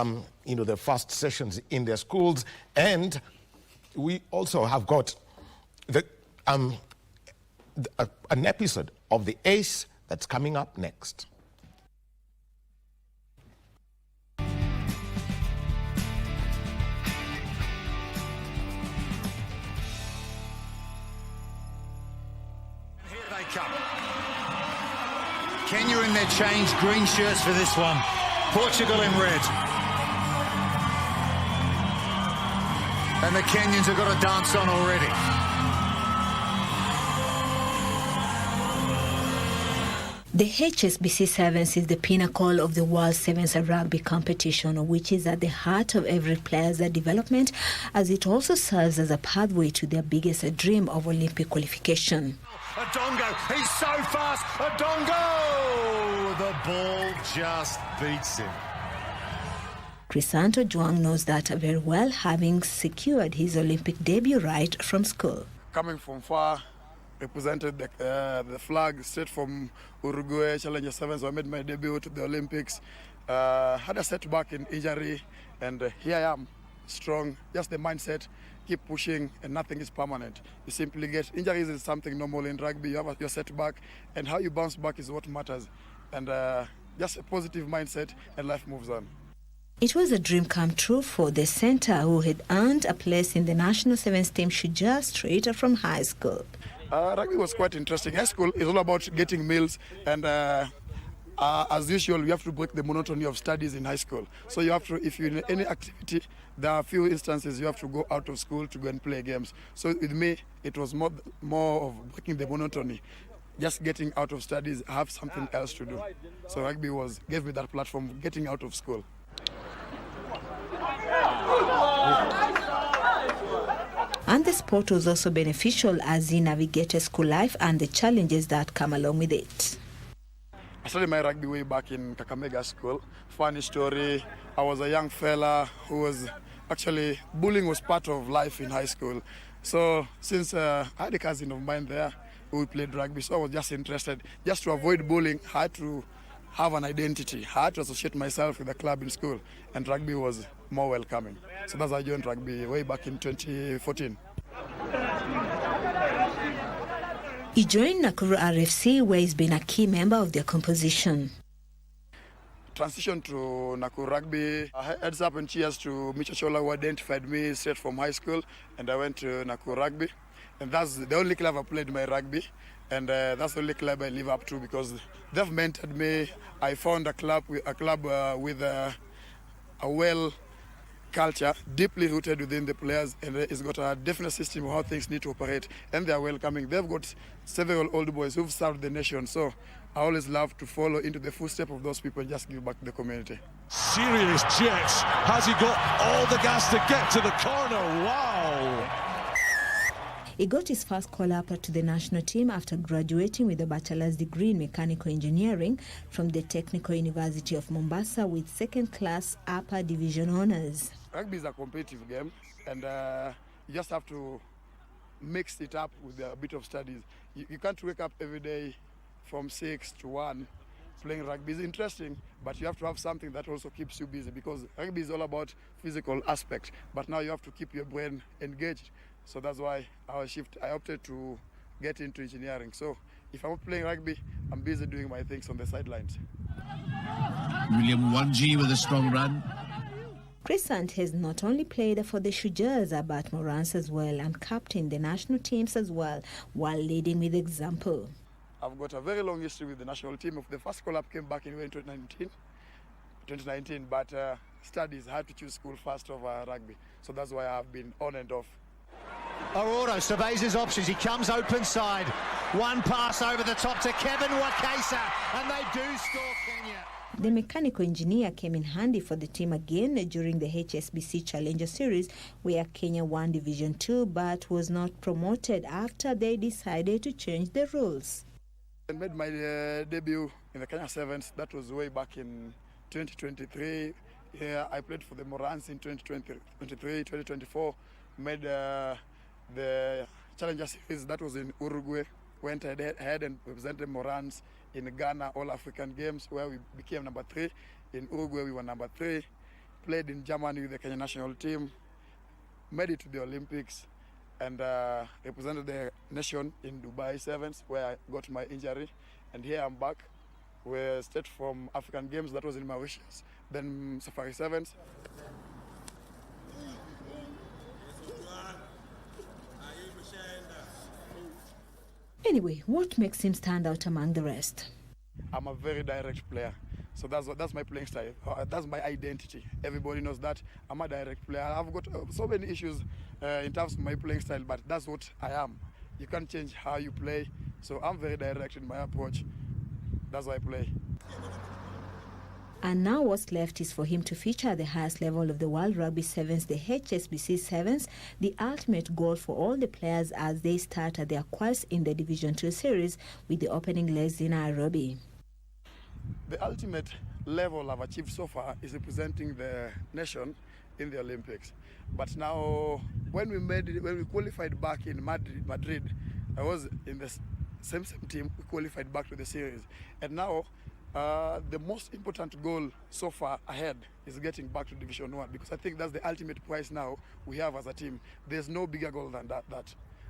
the first sessions in their schools. And we also have got an episode of The Ace that's coming up next. Come. Kenya in their changed green shirts for this one. Portugal in red. And the Kenyans have got a dance on already. The HSBC Sevens is the pinnacle of the World Sevens rugby competition, which is at the heart of every player's development, as it also serves as a pathway to their biggest dream of Olympic qualification. Adongo, he's so fast. Adongo! The ball just beats him. Crisanto Juang knows that very well, having secured his Olympic debut right from school. Coming from far, represented the flag straight from Uruguay, Challenger Sevens. I made my debut to the Olympics. Had a setback in injury, and here I am, strong. Just the mindset, keep pushing, and nothing is permanent. You simply get injuries is something normal in rugby. You have your setback, and how you bounce back is what matters. And just a positive mindset, and life moves on. It was a dream come true for the centre, who had earned a place in the national sevens team Shujaa straight from high school. Rugby was quite interesting. High school is all about getting meals, and as usual, you have to break the monotony of studies in high school. So you have to, if you're in any activity, there are a few instances you have to go out of school to go and play games. So with me, it was more of breaking the monotony. Just getting out of studies, have something else to do. So rugby gave me that platform, getting out of school. And the sport was also beneficial as he navigated school life and the challenges that come along with it. I started my rugby way back in Kakamega school. Funny story, I was a young fella who was actually, bullying was part of life in high school. So since I had a cousin of mine there who played rugby, so I was just interested. Just to avoid bullying, I had to have an identity. I had to associate myself with a club in school, and rugby was more welcoming. So that's why I joined rugby way back in 2014. He joined Nakuru RFC, where he's been a key member of their composition. Transition to Nakuru Rugby. Heads up and cheers to Micha Chola, who identified me straight from high school, and I went to Nakuru Rugby. And that's the only club I played my rugby, and that's the only club I live up to because they've mentored me. I found a club with a well culture, deeply rooted within the players, and it's got a definite system of how things need to operate, and they are welcoming. They've got several old boys who've served the nation, so I always love to follow into the footsteps of those people and just give back to the community. Serious jets. Has he got all the gas to get to the corner? Wow! He got his first call-up to the national team after graduating with a bachelor's degree in mechanical engineering from the Technical University of Mombasa with second-class upper division honors. Rugby is a competitive game, and you just have to mix it up with a bit of studies. You can't wake up every day from 6 to 1 playing rugby. Is interesting, but you have to have something that also keeps you busy because rugby is all about physical aspect, but now you have to keep your brain engaged. So that's why I opted to get into engineering. So if I'm not playing rugby, I'm busy doing my things on the sidelines. William Wanji with a strong run. Crescent has not only played for the Shujaas but Morans as well, and captained the national teams as well, while leading with example. I've got a very long history with the national team. The first call-up came back in 2019, but studies, I had to choose school first over rugby. So that's why I've been on and off. Aurora surveys his options. He comes open side. One pass over the top to Kevin Wakesa, and they do score Kenya. The mechanical engineer came in handy for the team again during the HSBC Challenger Series, where Kenya won Division 2 but was not promoted after they decided to change the rules. I made my debut in the Kenya Sevens. That was way back in 2023. Yeah, I played for the Morans in 2023, 2024. Made the Challenger Series, that was in Uruguay. Went ahead and represented Morans in Ghana All African Games, where we became number 3. In Uruguay, we were number 3. played in Germany with the Kenya national team, made it to the Olympics, and represented the nation in Dubai Sevens, where I got my injury. And here I'm back. We're straight from African Games, that was in Mauritius, then Safari Sevens. Anyway, what makes him stand out among the rest? I'm a very direct player. So that's my playing style. That's my identity. Everybody knows that. I'm a direct player. I've got so many issues in terms of my playing style, but that's what I am. You can't change how you play. So I'm very direct in my approach. That's why I play. And now what's left is for him to feature at the highest level of the World Rugby Sevens, the HSBC Sevens, the ultimate goal for all the players as they start at their quest in the Division 2 series with the opening legs in Nairobi. The ultimate level I've achieved so far is representing the nation in the Olympics. But now, when we qualified back in Madrid, I was in the same team. We qualified back to the series, and now the most important goal so far ahead is getting back to Division 1, because I think that's the ultimate prize now we have as a team. There's no bigger goal than that.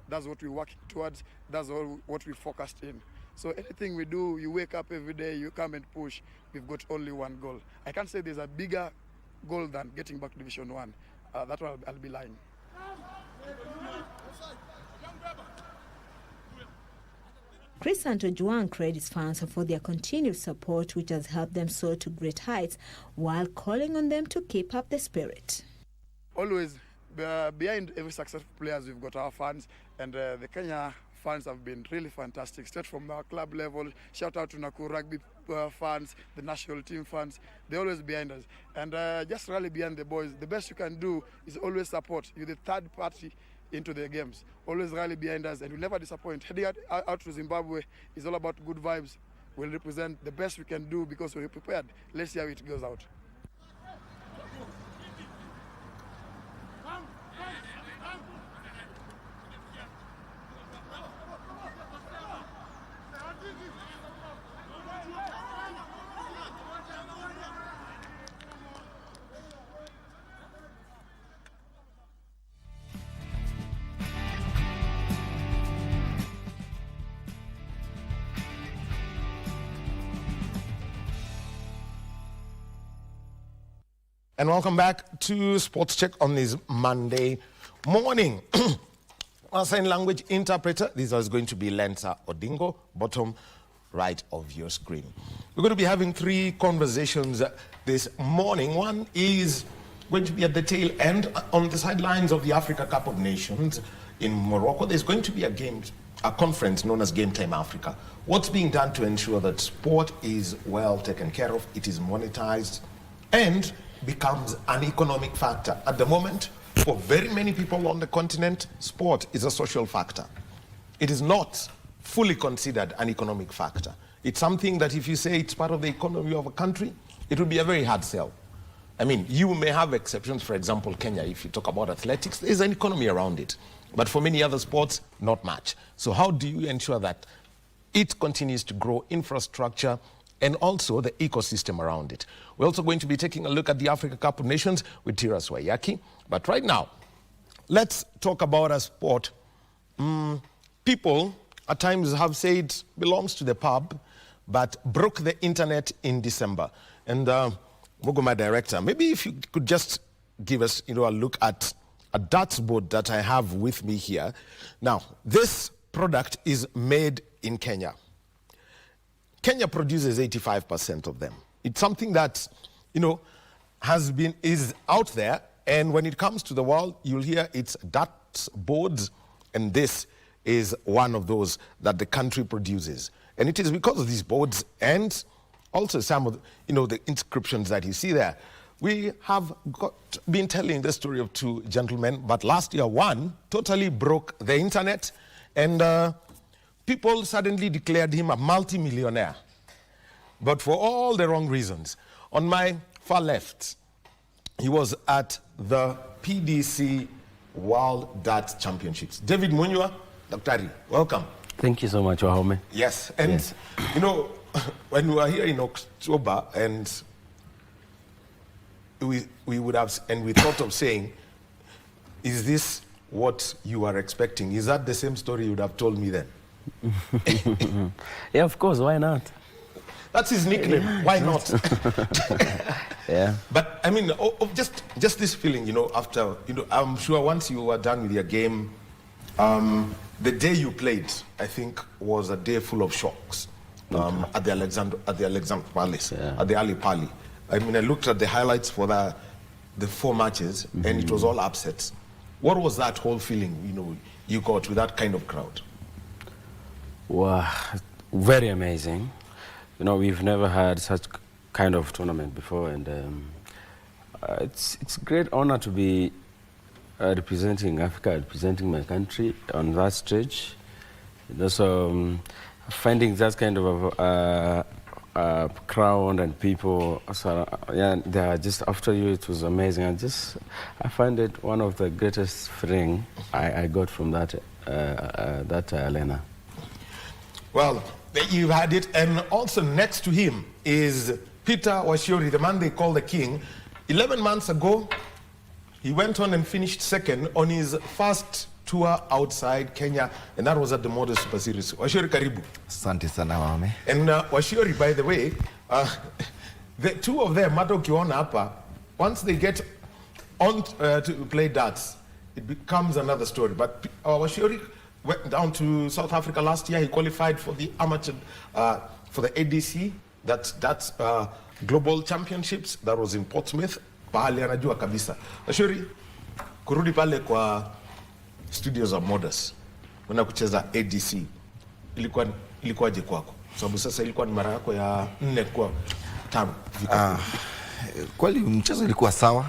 That's what we're working towards. That's what we focused in. So anything we do, you wake up every day, you come and push. We've got only one goal. I can't say there's a bigger goal than getting back to Division 1. That one I'll be lying. Chris Santo-Juan credits fans for their continued support, which has helped them soar to great heights, while calling on them to keep up the spirit. Always, behind every successful players, we've got our fans, and the Kenya fans have been really fantastic, straight from our club level. Shout out to Nakuru Rugby fans, the national team fans. They're always behind us. And just rally behind the boys. The best you can do is always support. You're the third party into the games. Always rally behind us, and we'll never disappoint. Heading out to Zimbabwe is all about good vibes. We'll represent the best we can do because we're prepared. Let's see how it goes out. And welcome back to Sports Check on this Monday morning. Our sign language interpreter, this is going to be Lensa Odingo, bottom right of your screen. We're going to be having three conversations this morning. One is going to be at the tail end on the sidelines of the Africa Cup of Nations in Morocco. There's going to be a conference known as Game Time Africa. What's being done to ensure that sport is well taken care of, it is monetized, and becomes an economic factor. At the moment, for very many people on the continent, sport is a social factor. It is not fully considered an economic factor. It's something that if you say it's part of the economy of a country, it would be a very hard sell. I mean, you may have exceptions. For example, Kenya, if you talk about athletics, there's an economy around it. But for many other sports, not much. So how do you ensure that it continues to grow infrastructure and also the ecosystem around it? We're also going to be taking a look at the Africa Cup of Nations with Tiras Wayaki. But right now, let's talk about a sport. People at times have said belongs to the pub, but broke the internet in December. And Mogoma director, maybe if you could just give us a look at a darts board that I have with me here. Now, this product is made in Kenya. Kenya produces 85% of them. It's something that, is out there, and when it comes to the world, you'll hear it's darts boards, and this is one of those that the country produces. And it is because of these boards and also some of the inscriptions that you see there. We have been telling the story of two gentlemen, but last year one totally broke the internet, and people suddenly declared him a multi-millionaire, but for all the wrong reasons. On my far left, he was at the PDC World Darts Championships. David Munywa, Dr. welcome. Thank you so much, Wahome. Yes, and when we were here in October, and we would have, and we thought of saying, is this what you are expecting? Is that the same story you would have told me then? Yeah, of course, why not? That's his nickname. Why not? Yeah. But I mean, just this feeling, you know, after, you know, I'm sure once you were done with your game, the day you played, I think, was a day full of shocks at the Alexander Palace, at the Ali Pali. I mean, I looked at the highlights for the 4 matches, and it was all upsets. What was that whole feeling, you know, you got with that kind of crowd? Wow, very amazing. You know, we've never had such kind of tournament before, and it's a great honor to be representing Africa, representing my country on that stage. And also finding that kind of crowd and people, so, yeah, they are just after you. It was amazing. I find it one of the greatest feeling I got from that arena. Well, you've had it, and also next to him is Peter Washiori, the man they call the king. 11 months ago, he went on and finished second on his first tour outside Kenya, and that was at the Model Super Series. Washiori, karibu. Asante sana Wahome. And Washiori, by the way, the two of them, Mato Kiona hapa, once they get on to play darts, it becomes another story. But Washiori went down to South Africa last year. He qualified for the amateur, for the ADC, that's Global Championships. That was in Portsmouth. Pahali anajua kabisa. Washiori, kurudi pale kwa studios za Modus, una kucheza ADC, ilikuwaje kwako? Sababu sasa ilikuwa ni mara yako ya 4 kwa 5. Kweli mchezo ilikuwa sawa,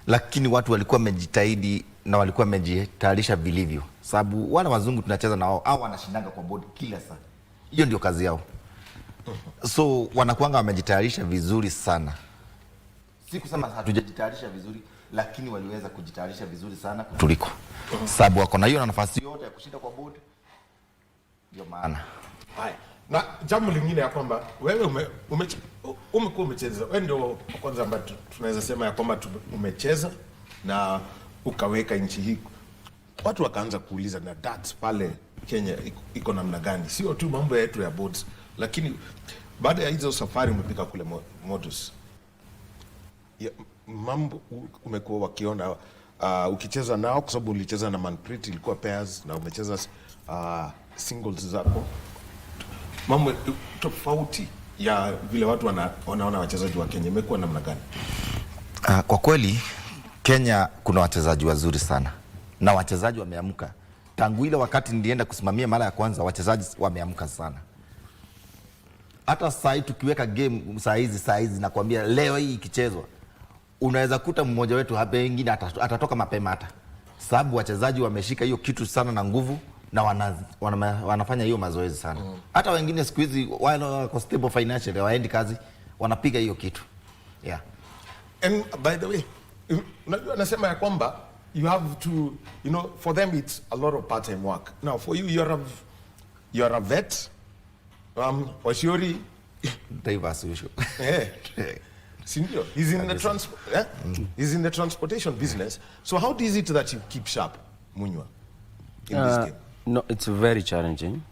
lakini watu walikuwa wamejitahidi na walikuwa wamejitayarisha vilivyo. Sababu wale wazungu tunacheza nao au wanashindanga kwa board kila saa. Hiyo ndio kazi yao. So wanakuanga wamejitayarisha vizuri sana. Si kusema hatujajitayarisha vizuri, lakini waliweza kujitayarisha vizuri sana kutuliko. Sababu wako na hiyo nafasi yote ya kushinda kwa board. Ndio maana. Haya. Na jambo lingine ya kwamba wewe umekuwa umecheza. Wewe ndio kwanza ambaye tunaweza sema ya kwamba umecheza na ukaweka nchi hii. Watu wakaanza kuuliza na darts pale Kenya iko namna gani? Sio tu mambo yetu ya boards, lakini baada ya hizo safari umepika kule Modus. Mambo umekuwa wakiona ukicheza nao, kwa sababu ulicheza na Manpreet, ilikuwa pairs, na umecheza singles zako. Mambo tofauti ya vile watu wanaona wachezaji wa Kenya imekuwa namna gani? Kwa kweli Kenya kuna wachezaji wazuri sana na wachezaji wameamka. Tangu ile wakati nilienda kusimamia mara ya kwanza, wachezaji wameamka sana. Hata saa tukiweka game saa hizi nakwambia leo hii ikichezwa, unaweza kuta mmoja wetu hapa wengine atatoka mapema hata. Sababu wachezaji wameshika hiyo kitu sana na nguvu na wanafanya hiyo mazoezi sana. Hata wengine siku hizi wale wako stable financially, waendi kazi, wanapiga hiyo kitu. Yeah. And by the way, unajua nasema ya kwamba you have to, you know, for them it's a lot of part-time work. Now for you, you're a vet. Washiori, diverse usual. Yeah. Sindio, he's in the transport. Yeah? He's in the transportation business. So how is it that you keep sharp, Munywa, in this game? No, it's very challenging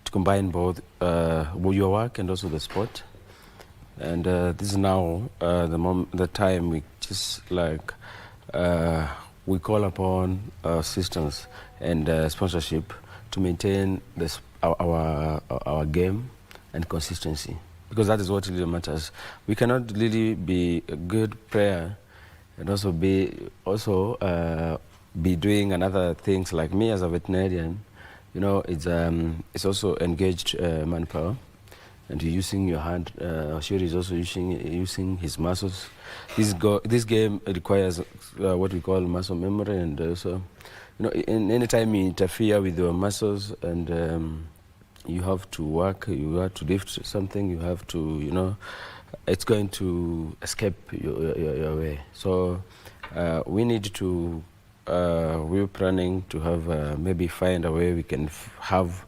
to combine both your work and also the sport. And this is now the time we just like we call upon assistance and sponsorship to maintain this our game and consistency, because that is what really matters. We cannot really be a good player and also be doing another things like me as a veterinarian. You know, it's also engaged manpower, and you're using your hand. Shuri is also using his muscles. This game requires what we call muscle memory, and also, you know, any time you interfere with your muscles and you have to work, you have to lift something, you have to, you know, it's going to escape your way. So we need to, we're planning to have maybe find a way we can have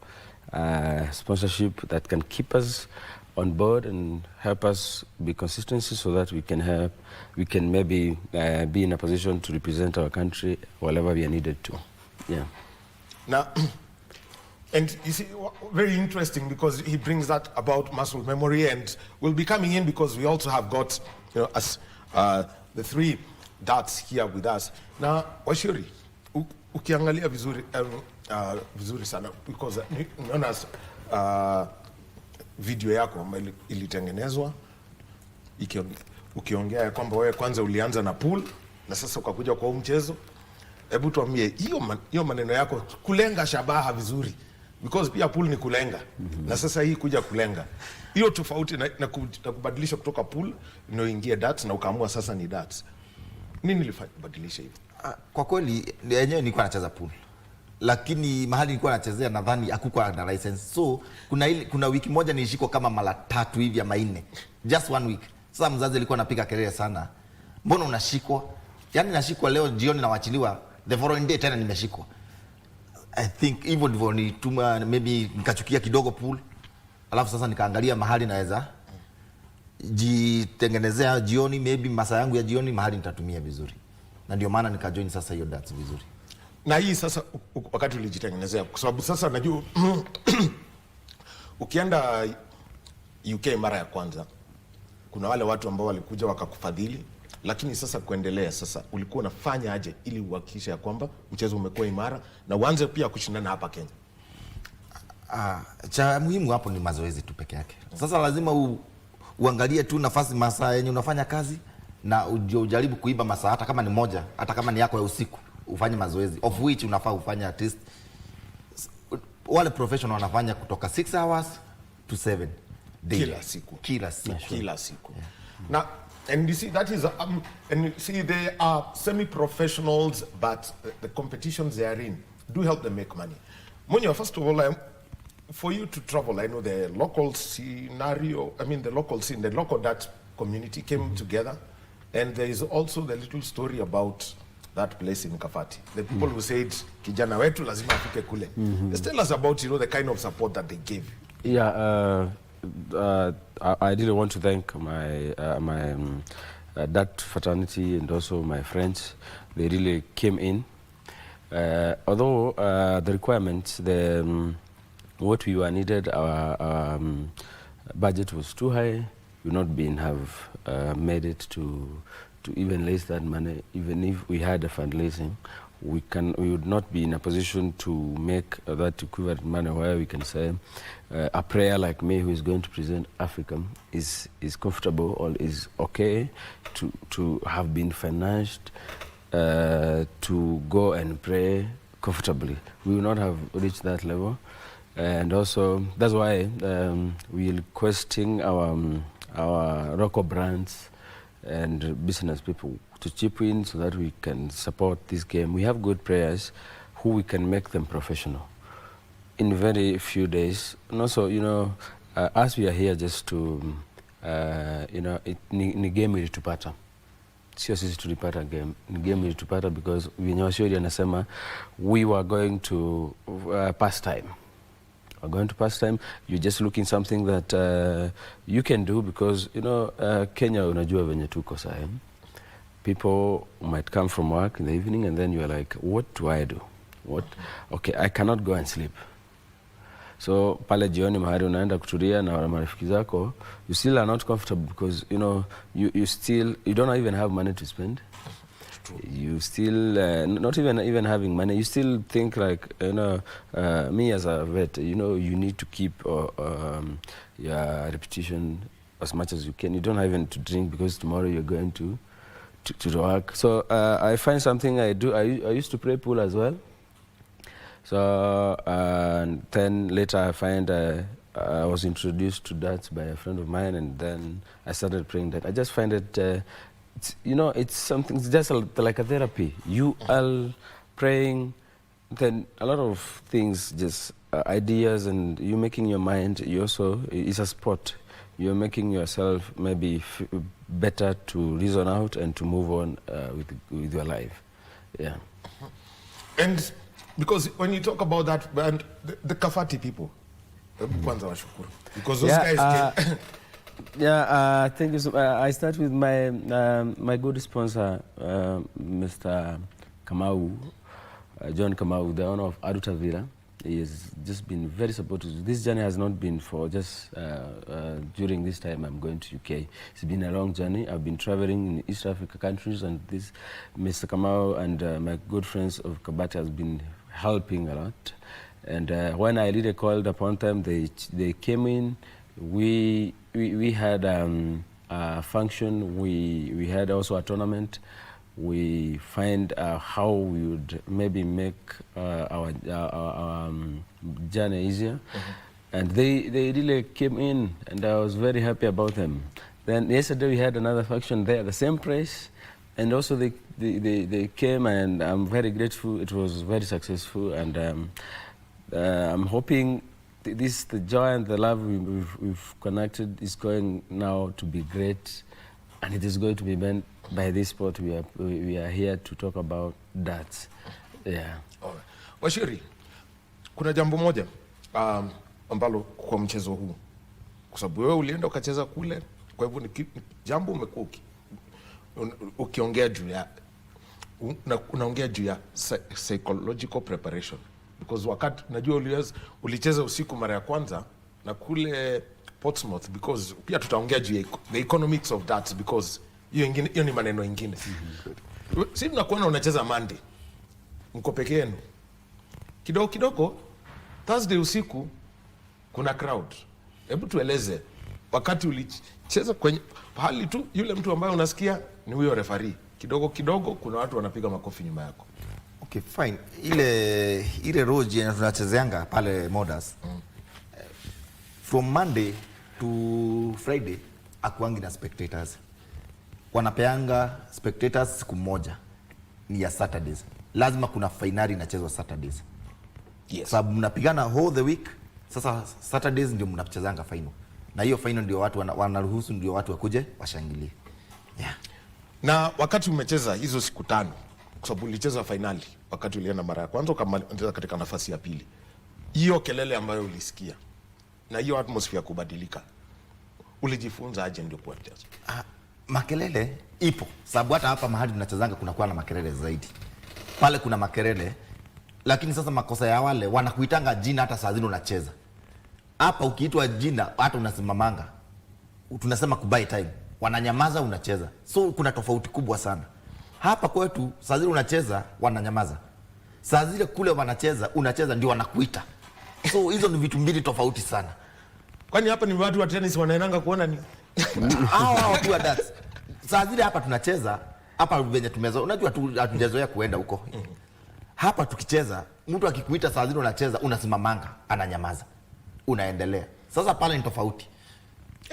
sponsorship that can keep us on board and help us be consistency so that we can maybe be in a position to represent our country wherever we are needed to. Yeah. Now, and you see, very interesting because he brings that about muscle memory, and we'll be coming in because we also have got, you know, us, the three darts here with us. Now, Washuri, ukiangalia vizuri sana because unaona video yako ambayo ilitengenezwa ukiongea kwamba wewe kwanza ulianza na pool na sasa ukakuja kwa mchezo. Hebu tuambie hiyo maneno yako kulenga shabaha vizuri because pia pool ni kulenga na sasa hii kuja kulenga. Hiyo tofauti na kubadilisha kutoka pool ndio ingie darts na ukaamua sasa ni darts. Nini ilifanya kubadilisha hivyo? Kwa kweli yenyewe nilikuwa nacheza pool. Lakini mahali nilikuwa nachezea nadhani hakukuwa na license. So kuna wiki moja nilishikwa kama mara 3 hivi ama 4. Just 1 week. Sasa mzazi alikuwa anapiga kelele sana. Mbona unashikwa? Yaani nashikwa leo jioni na wachiliwa, the following day tena nimeshikwa. I think hivyo ndivyo nituma, maybe nikachukia kidogo pool. Alafu sasa nikaangalia mahali naweza jitengenezea jioni, maybe masaa yangu ya jioni mahali nitatumia vizuri. Na ndio maana nikajoin sasa hiyo darts vizuri. Na hii sasa wakati ulijitengenezea, kwa sababu sasa najua ukienda UK mara ya kwanza kuna wale watu ambao walikuja wakakufadhili, lakini sasa kuendelea sasa ulikuwa unafanya aje ili uhakikishe ya kwamba mchezo umekuwa imara na uanze pia kushindana hapa Kenya? Cha muhimu hapo ni mazoezi tu peke yake. Sasa lazima uangalie tu nafasi masaa yenye unafanya kazi na ujaribu kuiba masaa hata kama ni moja, hata kama ni yako ya usiku. Ufanye mazoezi of which unafaa ufanye at least, wale professional wanafanya kutoka 6 hours to 7 daily. Kila siku. Yeah. Now, and you see that is and you see they are semi-professionals, but the competitions they are in do help them make money. Munyo, first of all, for you to travel, I know the local scenario, the local scene, the local dart community came together, and there is also the little story about that place in Kafati. The people who said, kijana wetu lazima afike kule. Just tell us about, the kind of support that they gave. Yeah, I really want to thank my that fraternity and also my friends. They really came in. Although the requirements, what we were needed, our budget was too high. We not been have made it to even raise that money. Even if we had a fundraising, we would not be in a position to make that equivalent money where we can say a player like me who is going to present Africa is comfortable or is okay to have been financed to go and play comfortably. We will not have reached that level, and also that's why we are requesting our local brands and business people to chip in so that we can support this game. We have good players who we can make them professional in very few days. And also, as we are here just to, ni game ilitupata. Sio sisi tulipata game. Ni game ilitupata because Washuri anasema we were going to pass time. We're going to pass time. You're just looking something that you can do because, Kenya unajua venye tuko sahi. People might come from work in the evening and then you're like, what do I do? Okay, I cannot go and sleep. So pale jioni mahali unaenda kutulia na marafiki zako, you still are not comfortable because, you don't even have money to spend. You still not even having money, you still think like, me as a vet, you need to keep your reputation as much as you can. You don't have even to drink because tomorrow you're going to work. So I find something I do. I used to play pool as well. So and then later I find I was introduced to darts by a friend of mine, and then I started playing that. I just find it it's something, it's just like a therapy. You are praying, then a lot of things, just ideas, and you making your mind, you also, it's a sport. You're making yourself maybe better to reason out and to move on with your life. Yeah. And because when you talk about that, and the Kafati people, Kwanza washukuru. Because those guys came. Thank you. So, I start with my my good sponsor, Mr. Kamau, John Kamau, the owner of Aduta Villa. He has just been very supportive. This journey has not been for just during this time I'm going to UK. It's been a long journey. I've been traveling in East Africa countries, and this Mr. Kamau and my good friends of Kabata has been helping a lot. And when I really called upon them, they came in. We had a function. We had also a tournament. We find how we would maybe make our journey easier. And they really came in, and I was very happy about them. Then yesterday we had another function there, the same place, and also they came, and I'm very grateful. It was very successful, and I'm hoping the joy and the love we've connected is going now to be great, and it is going to be meant by this sport. We are here to talk about that. Yeah. Alright. Washiri, kuna jambo moja ambalo kwa mchezo huu, kwa sababu wewe ulienda ukacheza kule, kwa hivyo ni jambo umekuwa ukiongea juu ya unaongea juu ya psychological preparation, because wakati najua ulicheza usiku mara ya kwanza na kule Portsmouth, because pia tutaongea juu ya the economics of that, because hiyo ni maneno ingine. Si mnakuona unacheza Monday, mko peke yenu, kidogo Thursday usiku kuna crowd. Hebu tueleze wakati ulicheza kwenye pahali tu, yule mtu ambaye unasikia ni huyo referee, kidogo kuna watu wanapiga makofi nyuma yako. Okay, fine. Ile roji na tunachezeanga pale Modas. From Monday to Friday akuangi na spectators. Wanapeanga spectators siku moja ni ya Saturdays. Lazima kuna finali inachezwa Saturdays. Yes. Sababu mnapigana whole the week. Sasa Saturdays ndio mnachezanga final. Na hiyo final ndio watu wanaruhusu, ndio watu wakuje washangilie. Yeah. Na wakati umecheza hizo siku 5, kwa sababu ulicheza finali wakati ulienda mara ya kwanza ukamaliza katika nafasi ya pili, hiyo kelele ambayo ulisikia na hiyo atmosphere kubadilika, ulijifunza aje ndio kwa mchezo? Makelele ipo, sababu hata hapa mahali tunachezanga kunakuwa na makelele zaidi. Pale kuna makelele, lakini sasa makosa ya wale wanakuitanga jina hata saa zile unacheza. Hapa ukiitwa jina hata unasimamanga, tunasema kubuy time, wananyamaza unacheza. So kuna tofauti kubwa sana. Hapa kwetu saa zile unacheza wananyamaza, saa zile kule wanacheza unacheza ndio wanakuita. So hizo ni vitu mbili tofauti sana. Kwani hapa ni watu wa tennis wanaenanga kuona ni hao tu that. Saa zile hapa tunacheza, hapa venye tumezoea, unajua hatujazoea kuenda huko. Hapa tukicheza, mtu akikuita saa zile unacheza, unasimamanga, ananyamaza, unaendelea. Sasa pale ni tofauti.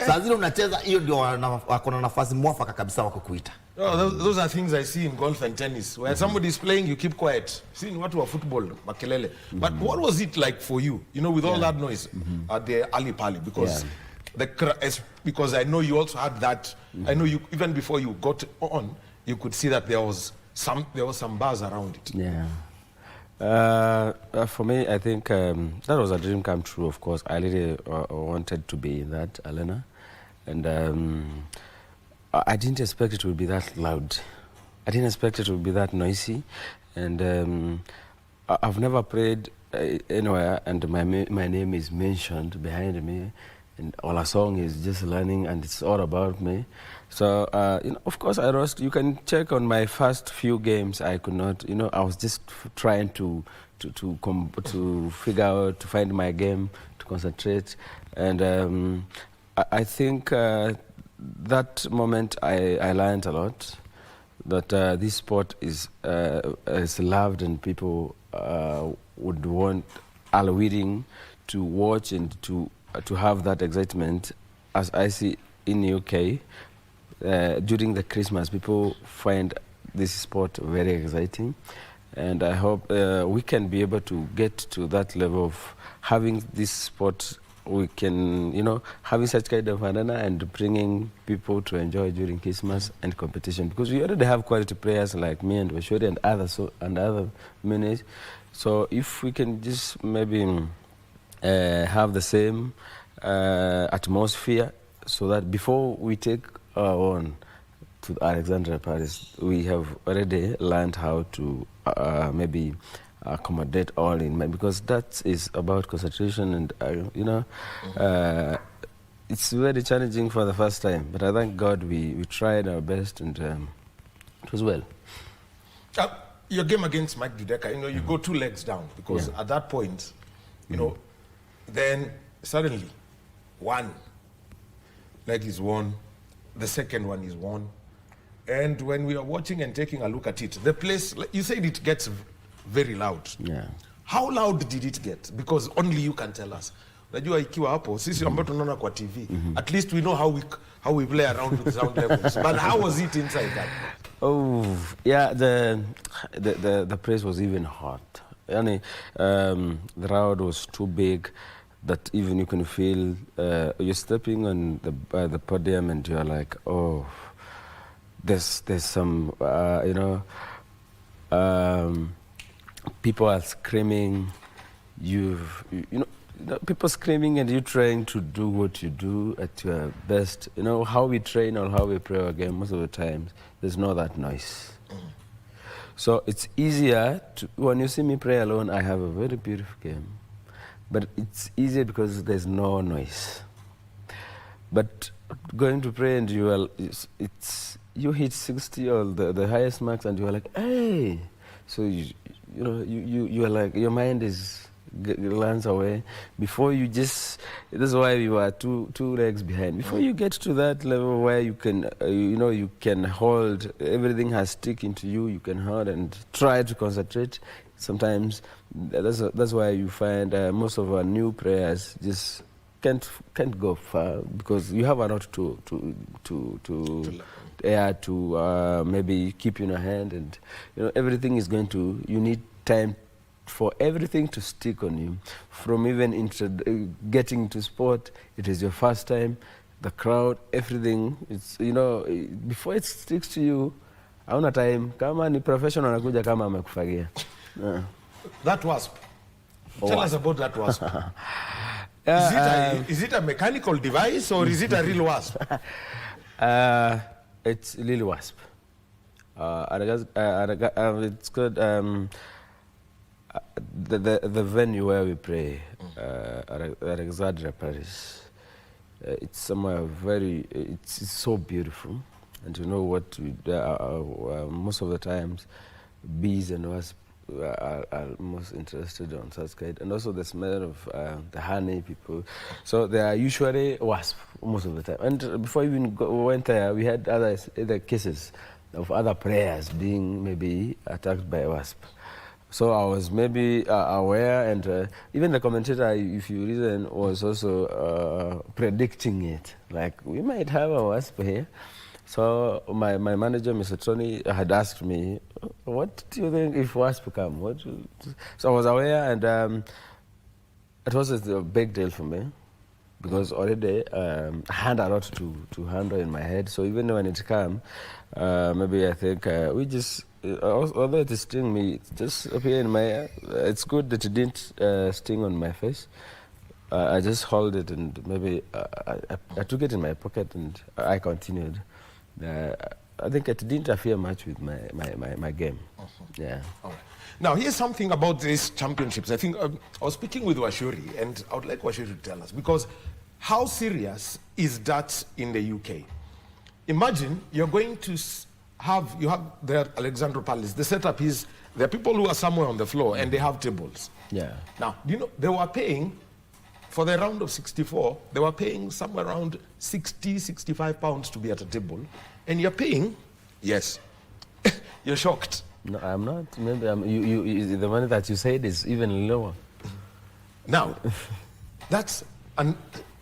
Saa zile unacheza, hiyo ndio wako na nafasi mwafaka kabisa wako kuita. Oh, those are things I see in golf and tennis, where somebody is playing, you keep quiet. See, in watu wa football, makelele. But what was it like for you, with all that noise at the Ali Pali? Because because I know you also had that. I know you, even before you got on, you could see that there was some buzz around it. Yeah. For me, I think that was a dream come true. Of course, I really wanted to be in that arena, and I didn't expect it would be that loud. I didn't expect it would be that noisy, and I've never played anywhere and my name is mentioned behind me, and all a song is just learning and it's all about me. So of course I lost. You can check on my first few games. I could not. I was just trying to figure out, to find my game, to concentrate, and I think that moment I learned a lot, that this sport is loved and people are willing to watch and to have that excitement. As I see in the UK, during the Christmas, people find this sport very exciting, and I hope we can be able to get to that level of having this sport. We can, having such kind of arena and bringing people to enjoy during Christmas and competition, because we already have quality players like me and Washori and other many. So if we can just maybe have the same atmosphere, so that before we take our own to Alexandria Paris, we have already learned how to maybe accommodate all in mind, because that is about concentration and it's very challenging for the first time, but I thank God we tried our best, and it was well. Your game against Mike Dudeka, you go 2 legs down, because at that point, then suddenly one leg is won, the second one is won, and when we are watching and taking a look at it, the place, you said it gets very loud. Yeah. How loud did it get? Because only you can tell us. Najua ikiwa hapo sisi ambao tunaona kwa TV, at least we know how we play around with sound levels. But how was it inside that? Oh, yeah, the place was even hot. The crowd was too big that even you can feel you're stepping on the podium and you're like, oh, there's some people are screaming, people screaming, and you trying to do what you do at your best. How we train or how we play our game, most of the times there's no that noise. So it's easier when you see me play alone, I have a very beautiful game, but it's easier because there's no noise. But going to play and you hit 60 or the highest marks, and you are like, hey, so you are like, your mind lands away before you just. That's why we were two legs behind. Before you get to that level where you can, you can hold, everything has stick into you. You can hold and try to concentrate. Sometimes that's why you find most of our new players just can't go far, because you have a lot to maybe keep in your hand, and everything is going to. You need time for everything to stick on you. From even getting to sport, it is your first time, the crowd, everything. It's before it sticks to you, hauna time. Kama ni professional anakuja kama amekufagia. That wasp. Tell us about that wasp. Is it a mechanical device or is it a real wasp? It's a little wasp. It's good. The venue where we play, Alexandria Paris, it's somewhere it's so beautiful, and what we most of the times, bees and wasps are most interested on such kind, and also the smell of the honey people. So they are usually wasps most of the time. And before we even went there, we had other cases of other players being maybe attacked by a wasp. So I was maybe aware, and even the commentator, if you listen, was also predicting it. Like, we might have a wasp here. So my manager, Mr. Tony, had asked me, what do you think if wasp come? So I was aware, and it was a big deal for me, because already I had a lot to handle in my head. So even when it came, maybe I think we just, although it sting me, it just appeared in my, it's good that it didn't sting on my face. I just hold it, and maybe I took it in my pocket, and I continued. I think it didn't interfere much with my game. Yeah. All right. Now, here's something about these championships. I think I was speaking with Washuri, and I would like Washuri to tell us, because how serious is that in the UK? Imagine you're going to you have the Alexandra Palace. The setup is, there are people who are somewhere on the floor, and they have tables. Yeah. Now, they were paying, for the round of 64, they were paying somewhere around 60, 65 pounds to be at a table. And you're paying, yes, you're shocked. No, I'm not. Maybe the money that you said is even lower. Now, that's an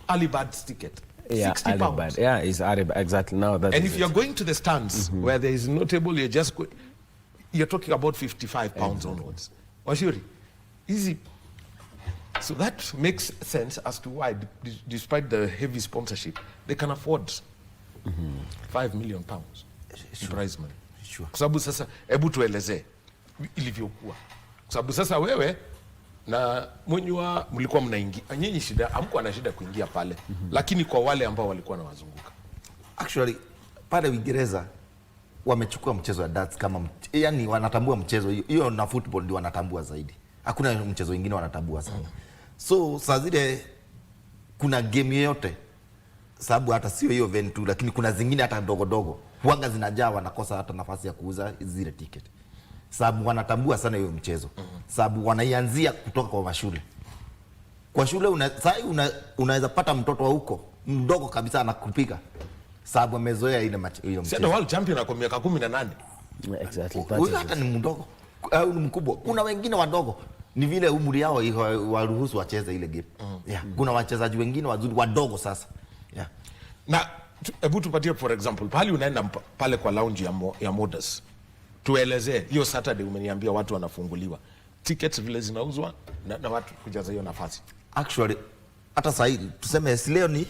early bird ticket. Yeah, 60 pounds. Yeah, it's early, exactly. Now that. And if you're going to the stands where there is no table, you're talking about 55 pounds onwards. Washuri, easy. So that makes sense as to why, despite the heavy sponsorship, they can afford 5 million pounds in prize money. Sure. Kwa sababu sasa, hebu tuelezee ilivyokuwa. Kwa sababu sasa wewe, Na Munywa mlikuwa mnaingia, nyinyi shida hamkuwa na shida kuingia pale, lakini kwa wale ambao walikuwa nawazunguka, actually pale Uingereza wamechukua mchezo wa darts kama yani wanatambua mchezo hiyo, na football ndio wanatambua zaidi. Hakuna mchezo mwingine wanatambua sana. So saa zile kuna game yote, sababu hata sio hiyo event tu, lakini kuna zingine hata dogo dogo huanga zinajaa, wanakosa hata nafasi ya kuuza zile ticket, sababu wanatambua sana hiyo mchezo, sababu wanaianzia kutoka kwa mashule. Kwa shule unaweza pata mtoto wa huko mdogo kabisa anakupiga, sababu amezoea ile hiyo mchezo. Sasa world champion kwa miaka 18. Exactly. Huyu hata ni mdogo au ni mkubwa. Kuna wengine wadogo ni vile umri yao waruhusu wacheze ile game. Yeah. Kuna wachezaji wengine wazuri wadogo sasa. Yeah. Na hebu tupatie for example, pale unaenda pale kwa lounge ya Modus. Tuelezee hiyo Saturday, umeniambia watu wanafunguliwa. Tickets vile zinauzwa na watu kujaza hiyo nafasi. Actually hata sasa hivi tuseme leo ni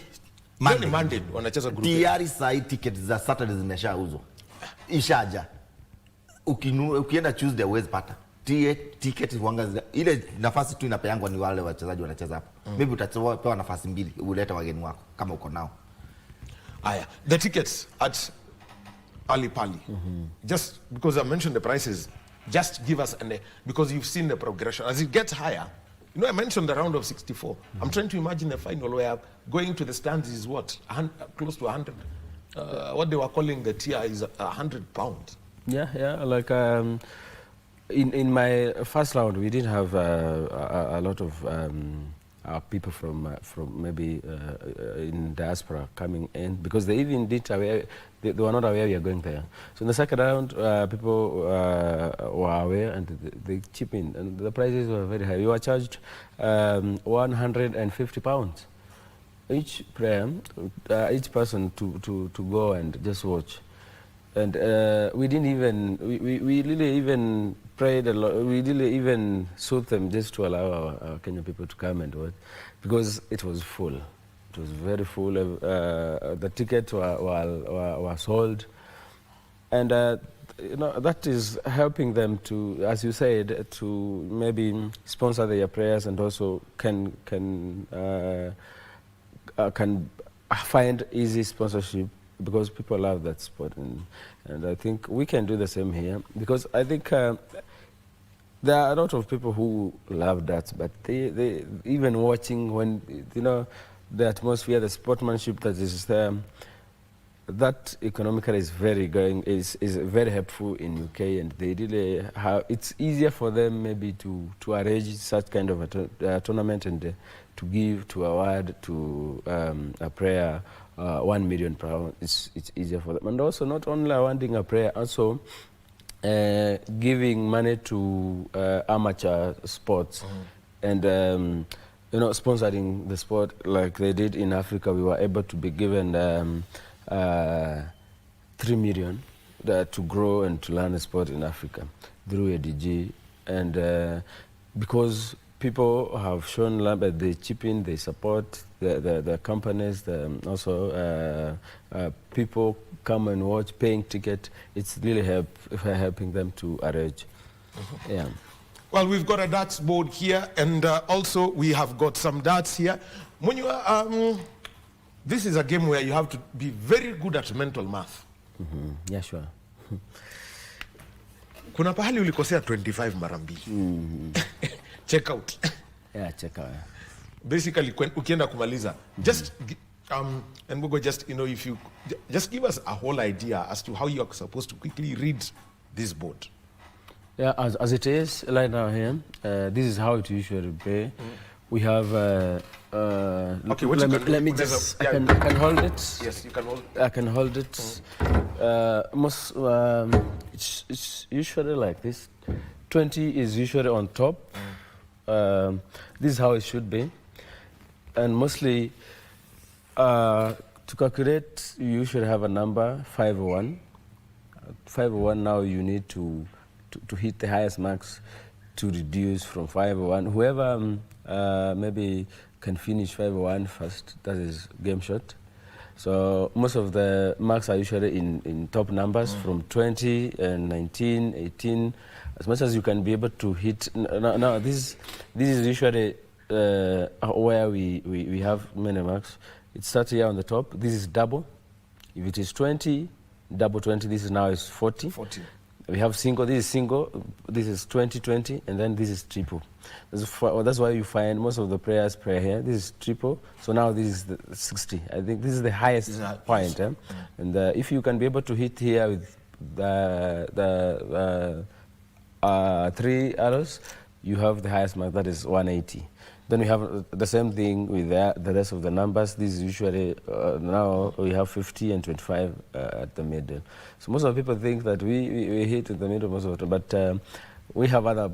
Monday wanacheza group. Tayari sasa hivi tickets za Saturday zimeshauzwa. Ishaja. Ukienda Tuesday huwezi pata. Ticket huanga ile nafasi tu inapeangwa ni wale wachezaji wanacheza hapo. Maybe utapewa nafasi 2 ulete wageni wako kama uko nao. Aya, the tickets at Ali Pali. Just because I mentioned the prices, just give us because you've seen the progression as it gets higher. You know, I mentioned the round of 64. I'm trying to imagine the final where going to the stands is what? Close to 100. What they were calling the tier is £100. Yeah, like in my first round, we didn't have a lot of people from maybe in diaspora coming in, because they even did aware, they were not aware we are going there. So in the second round, people were aware and they chip in, and the prices were very high. We were charged £150 each player, each person to go and just watch. And we didn't even, we really even prayed a lot, we really even sought them just to allow our Kenyan people to come and watch, because it was full. It was very full. The tickets were sold. And you know, that is helping them to, as you said, to maybe sponsor their prayers, and also can find easy sponsorship, because people love that sport, and I think we can do the same here, because I think there are a lot of people who love that, but they even watching, when you know the atmosphere, the sportsmanship that is there, that economically is very helpful in UK, and they really have, it's easier for them maybe to arrange such kind of a tournament, and to give, to award to a player £1 million. It's easier for them, and also not only awarding a player, also giving money to amateur sports, and you know, sponsoring the sport like they did in Africa. We were able to be given 3 million to grow and to learn the sport in Africa through ADG, and because people have shown love, that they chip in, they support the companies, also people come and watch, paying ticket. It's really helping them to arrange. Yeah. Well, we've got a darts board here, and also we have got some darts here. When you this is a game where you have to be very good at mental math. Yeah, sure. Kuna pahali ulikosea 25 mara mbili. Check out. Yeah, check out. Basically, ukienda kumaliza, just and we'll go, just, you know, if you just give us a whole idea as to how you are supposed to quickly read this board. Yeah, as it is right now here, this is how it usually be. We have. Okay, let me just. I can hold it. Yes, you can hold. I can hold it. Most it's usually like this. 20 is usually on top. This is how it should be, and mostly to calculate, you usually have a number 501. 501. Now you need to hit the highest marks to reduce from 501. Whoever maybe can finish 501 first, that is game shot. So most of the marks are usually in top numbers from 20 and 19, 18, as much as you can be able to hit. Now this is usually where we have many marks. It starts here on the top. This is double. If it is 20, double 20, this is now is 40. 40. We have single, this is single, this is 20, 20, and then this is triple. That's why you find most of the players pray here. This is triple, so now this is the 60. I think this is the highest point. And if you can be able to hit here with the 3 arrows, you have the highest mark, that is 180. Then we have the same thing with the rest of the numbers. This is usually, now we have 50 and 25 at the middle. So most of the people think that we hit in the middle most of the time, but we have other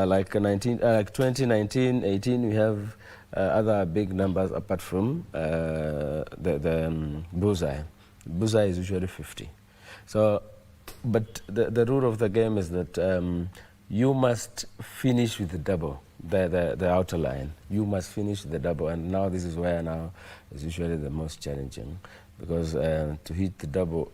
like 19, like 20, 19, 18, we have other big numbers apart from the bullseye. Bullseye is usually 50. So, but the rule of the game is that you must finish with the double. The outer line, you must finish the double, and now this is where now is usually the most challenging, because to hit the double,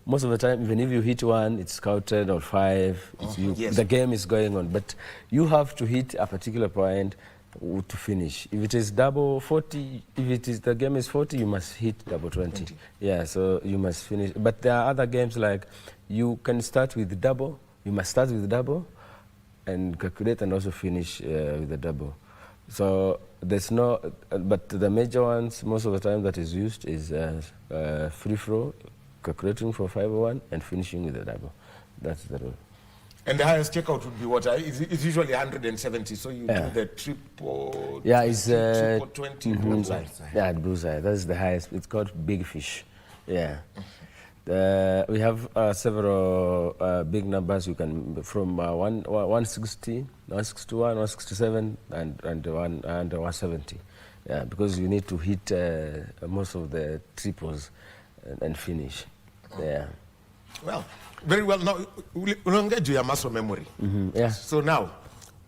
most of the time, even if you hit one, it's counted, or 5. Yes. The game is going on, but you have to hit a particular point to finish. If it is double 40, if it is the game is 40, you must hit double 20. Yeah, so you must finish. But there are other games like you can start with double. You must start with double and calculate and also finish with the double. So there's no, but the major ones, most of the time that is used is free throw, calculating for 501 and finishing with the double. That's the rule. And the highest checkout would be what? It's usually 170, so you do the triple, it's triple 20 bullseye. Yeah, bullseye, that's the highest. It's called big fish. Yeah. We have several big numbers. You can from 160, 161, 167, and 170. Yeah, because you need to hit most of the triples and finish. Yeah. Well, very well. Now we'll engage your muscle memory. Yeah. So now,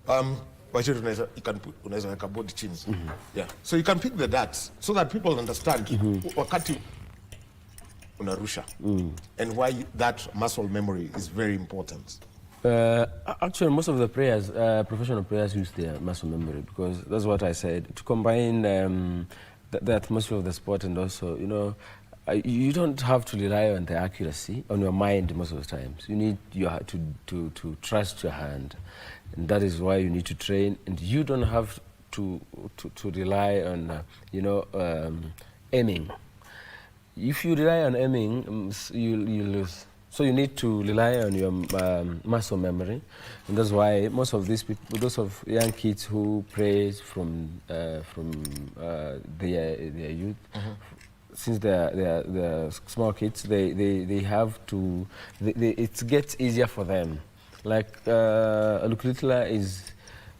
you can put unaweza body chins. Yeah. So you can pick the darts so that people understand wakati unarusha and why that muscle memory is very important. Actually, most of the players, professional players, use their muscle memory because that's what I said, to combine the atmosphere of the sport, and also, you don't have to rely on the accuracy on your mind most of the times. You need to trust your hand, and that is why you need to train. And you don't have to rely on aiming. If you rely on aiming, you lose. So you need to rely on your muscle memory, and that's why most of these people, those of young kids who play from their youth, since they're small kids, they have to. It gets easier for them. Like Lukritla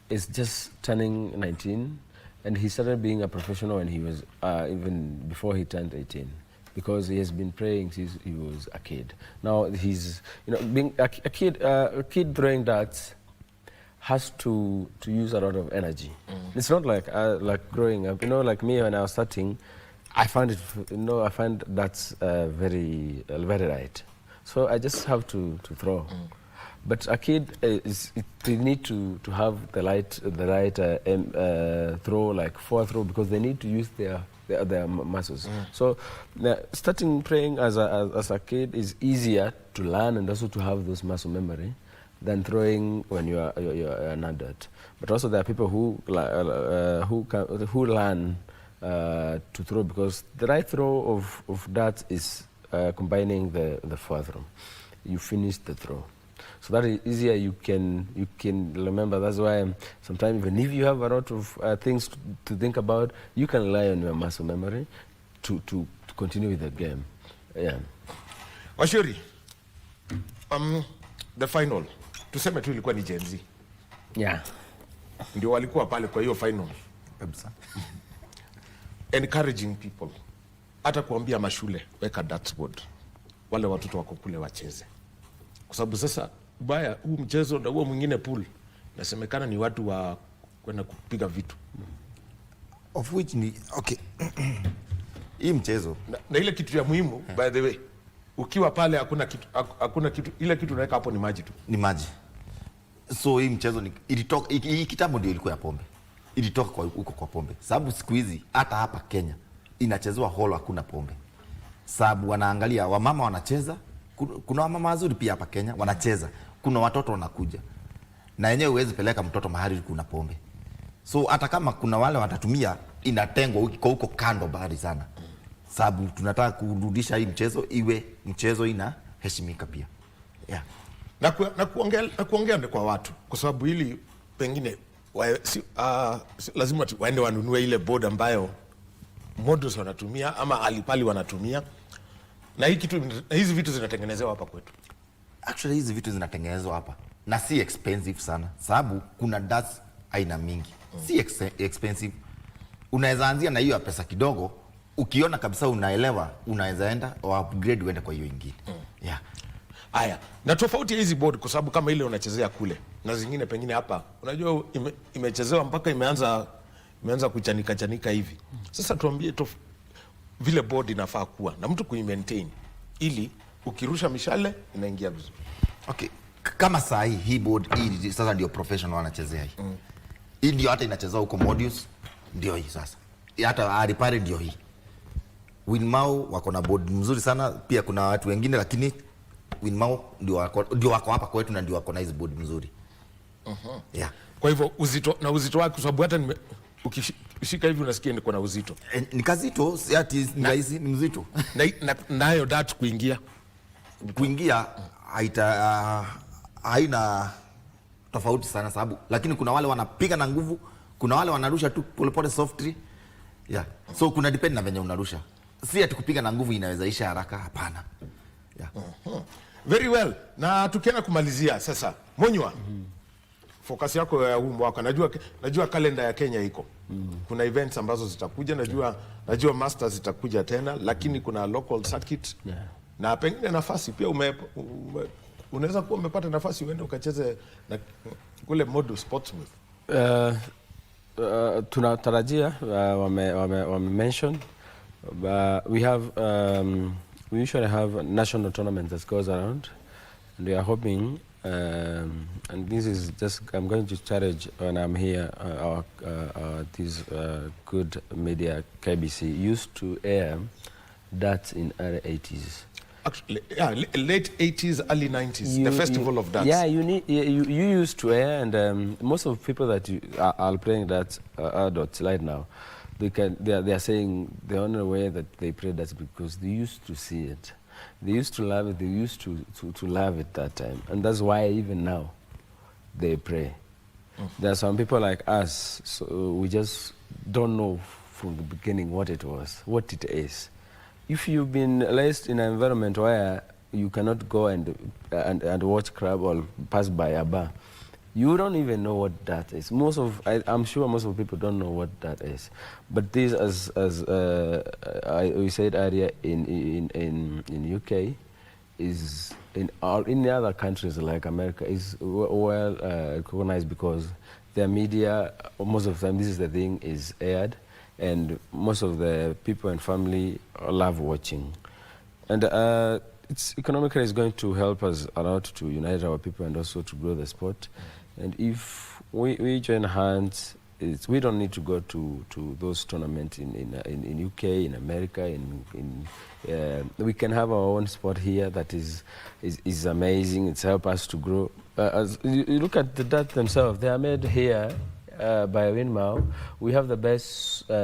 is just turning 19, and he started being a professional when he was even before he turned 18. Because he has been praying since he was a kid. Now he's, being a kid throwing darts has to use a lot of energy. It's not like growing up. Like me when I was starting, I find that's very light. So I just have to throw. But a kid they need to have the right throw, like 4 throw, because they need to use their muscles. So starting praying as a kid is easier to learn and also to have those muscle memory than throwing when you're an adult. But also there are people who learn to throw, because the right throw of that is combining the 4 throw. You finish the throw. So that is easier. You can remember. That's why sometimes even if you have a lot of things to think about, you can rely on your muscle memory to continue with the game. Yeah. Washuri, the final, tuseme tu ilikuwa ni Gen Z. Yeah. Ndio walikuwa pale kwa hiyo final. Encouraging people. Hata kuambia mashule weka dartboard. Wale watoto wako kule wacheze. Kwa sababu sasa ubaya huu mchezo na huo mwingine pool nasemekana ni watu wa kwenda kupiga vitu. Of which ni okay. Hii mchezo na ile kitu ya muhimu by the way, ukiwa pale hakuna kitu, ile kitu unaweka hapo ni maji tu. Ni maji. So hii mchezo ni ilitoka, hii kitambo ndio ilikuwa ya pombe. Ilitoka kwa huko kwa pombe. Sababu siku hizi hata hapa Kenya inachezwa holo, hakuna pombe. Sababu wanaangalia wamama wanacheza, kuna wamama wazuri pia hapa Kenya wanacheza. Kuna watoto wanakuja. Na yenyewe huwezi peleka mtoto mahali kuna pombe. So hata kama kuna wale watatumia, inatengwa huko kando bahari sana. Sababu tunataka kurudisha hii mchezo iwe mchezo inaheshimika pia. Yeah. Na kuongea kwa watu, kwa sababu hili pengine lazima waende wanunue ile board ambayo models wanatumia ama alipali wanatumia, na hizi vitu zinatengenezewa hapa kwetu. Actually hizi vitu zinatengenezwa hapa na si expensive sana, sababu kuna darts aina mingi. Si expensive. Unaweza anzia na hiyo pesa kidogo, ukiona kabisa unaelewa, unaweza enda au upgrade uende kwa hiyo nyingine. Yeah. Aya, na tofauti hizi board, kwa sababu kama ile unachezea kule na zingine pengine hapa, unajua imechezewa mpaka imeanza kuchanika hivi. Sasa tuambie vile board inafaa kuwa na mtu kuimaintain ili ukirusha mishale inaingia vizuri. Okay, kama saa hii board hii sasa ndio professional wanachezea hii. Hii ndio hata inachezwa huko Modius, ndio hii sasa. Hata Aripare ndio hii. Winmau wako na board mzuri sana, pia kuna watu wengine, lakini Winmau ndio wako hapa kwetu na ndio wako na hizo board mzuri. Yeah. Kwa hivyo uzito wake, kwa sababu hata ukishika hivi unasikia niko na uzito. Ni kazito, si ati ni rahisi, ni mzito. Nayo dart kuingia haina tofauti sana sababu, lakini kuna wale wanapiga na nguvu, kuna wale wanarusha tu polepole softly. Yeah. So kuna depend na venye unarusha. Si ati kupiga na nguvu inaweza isha haraka, hapana. Yeah. Very well. Na tukienda kumalizia sasa, Monywa. Focus yako ya huu mwaka. Najua kalenda ya Kenya iko. Kuna events ambazo zitakuja, najua Masters zitakuja tena, lakini kuna local circuit. Yeah. Na pengine nafasi pia unaweza kuwa umepata nafasi uende ukacheze na kule Modu Sportsmith. Tunatarajia wame mention, we usually have national tournaments that goes around, and we are hoping, and this is just, I'm going to challenge when I'm here, this good media KBC used to air that in early 80s. Actually, yeah, late 80s, early 90s, the festival of darts. Yeah, you used to air, and most of the people that are playing that adults right now, they are saying the only way that they play that's because they used to see it, they used to love it, they used to love it that time, and that's why even now they pray. There are some people like us, so we just don't know from the beginning what it was, what it is. If you've been raised in an environment where you cannot go and watch crab or pass by a bar, you don't even know what that is. I'm sure most of the people don't know what that is. But this, as we said earlier, in UK, is in the other countries like America, is well recognized because their media, most of the time, this is the thing, is aired. And most of the people and family love watching. And it's economically is going to help us a lot to unite our people and also to grow the sport. And if we join hands, we don't need to go to those tournaments in UK, in America, we can have our own sport here that is amazing. It's helped us to grow. As you look at the darts themselves, they are made here by Winmau. We have the best, what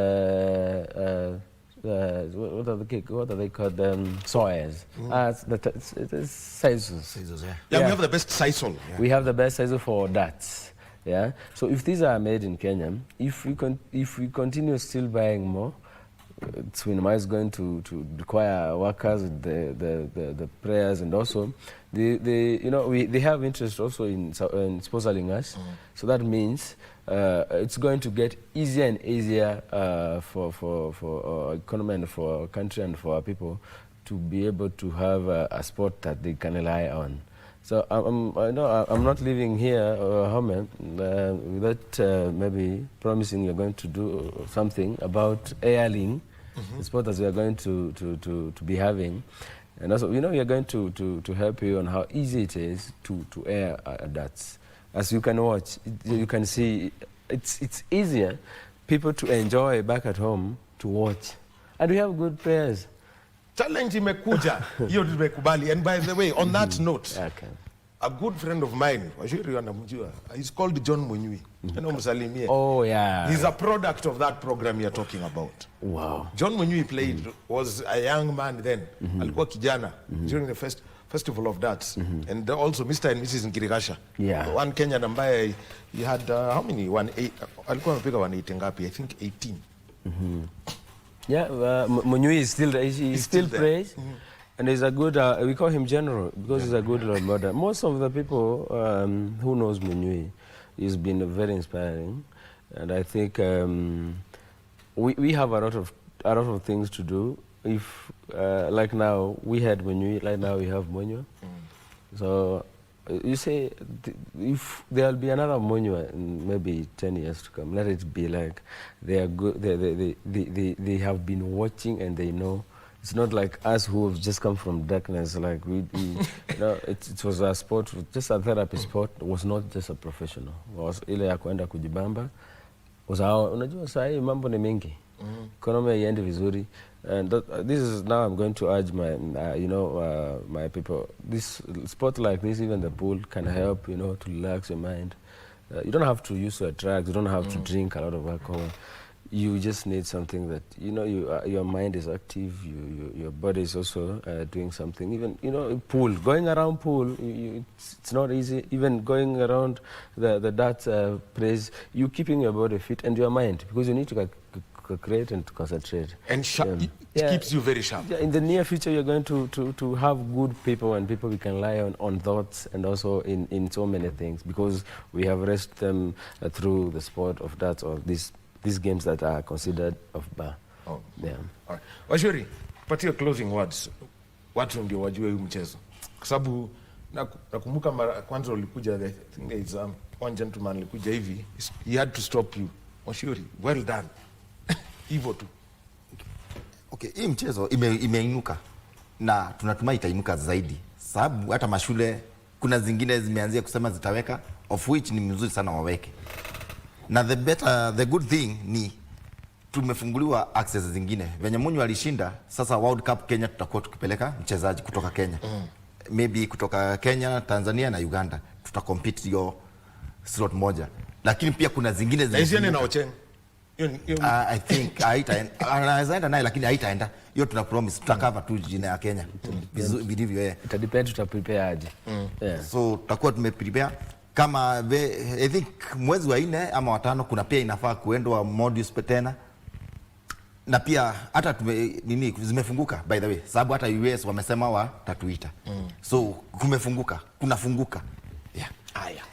are they called? Sawyers. It is sisals. Yeah, we have the best sisal. Yeah. We have the best sisal for darts. Yeah. So if these are made in Kenya, if we continue still buying more, Winmau is going to require workers, the players, and also they have interest also in sponsoring us. So that means it's going to get easier and easier for our economy and for our country and for our people to be able to have a sport that they can rely on. So I'm not living here, Wahome, without maybe promising you're going to do something about airling, the sport that we are going to be having. And also, we are going to help you on how easy it is to air darts. As you can watch, you can see, it's easier people to enjoy back at home to watch. And we have good players. Challenge imekuja, hiyo tumekubali. And by the way, on that note, Okay. a good friend of mine, washiri anamjua, he's called John Munyui. Msalimie. Oh, yeah. He's a product of that program you're talking about. Wow. John Munyui played, was a young man then. Alikuwa kijana during the Festival of Darts. And also Mr. and Mrs. Nkirigasha. Yeah. One Kenyan ambaye, he had, how many? Alikuwa amepiga 180 ngapi? I think 18. Yeah, Munyui is still he still there. plays, and he's a good. We call him General because he's a good role model. Most of the people who knows Munyui, he's been very inspiring, and I think we have a lot of things to do. If like now we had Munyui, like now we have Munyua. So you say if there'll be another Munyua in maybe 10 years to come, let it be like they are good. They have been watching and they know. It's not like us who have just come from darkness. Like it was a sport, just a therapy sport. It was not just a professional. It was ile ya kwenda kujibamba. Unajua saa hii mambo ni mengi. Economy haiendi vizuri. And this is now I'm going to urge my, my people. This sport like this, even the pool, can help, to relax your mind. You don't have to use drugs. You don't have to drink a lot of alcohol. You just need something that, your mind is active. Your body is also doing something. Even, pool, going around pool, it's not easy. Even going around the darts place, you keeping your body fit and your mind, because you need to create and to concentrate. And it keeps you very sharp. Yeah, in the near future, you're going to have good people and people we can rely on thoughts and also in so many things, because we have raised them through the sport of darts or these games that are considered of bar. Oh. Yeah. All right. Washuri, patia closing words. Watu ndio wajue huu mchezo. Kwa sababu nakumbuka mara kwanza ulikuja, I think there is one gentleman alikuja hivi, he had to stop you. Washuri, well done. Hivyo tu. Okay, hii mchezo imeinuka na tunatumai itainuka zaidi, sababu hata mashule kuna zingine zimeanzia kusema zitaweka, of which ni mzuri sana waweke. Na the good thing ni tumefunguliwa access zingine. Venye Munyu alishinda, sasa World Cup Kenya tutakuwa tukipeleka mchezaji kutoka Kenya. Maybe kutoka Kenya, Tanzania na Uganda tutacompete hiyo slot moja. Lakini pia kuna zingine na Ocheng. I think haitaenda naye, lakini haitaenda. Hiyo tuna promise tutakava tu jina ya Kenya. Vilivyo yeye. It depends tutaprepare aje. Yeah. So tutakuwa tumeprepare kama I think mwezi wa 4 ama wa 5 kuna pia inafaa kuendwa modules tena. Na pia hata zimefunguka by the way, sababu hata US wamesema watatuita. So kunafunguka. Yeah. Aya.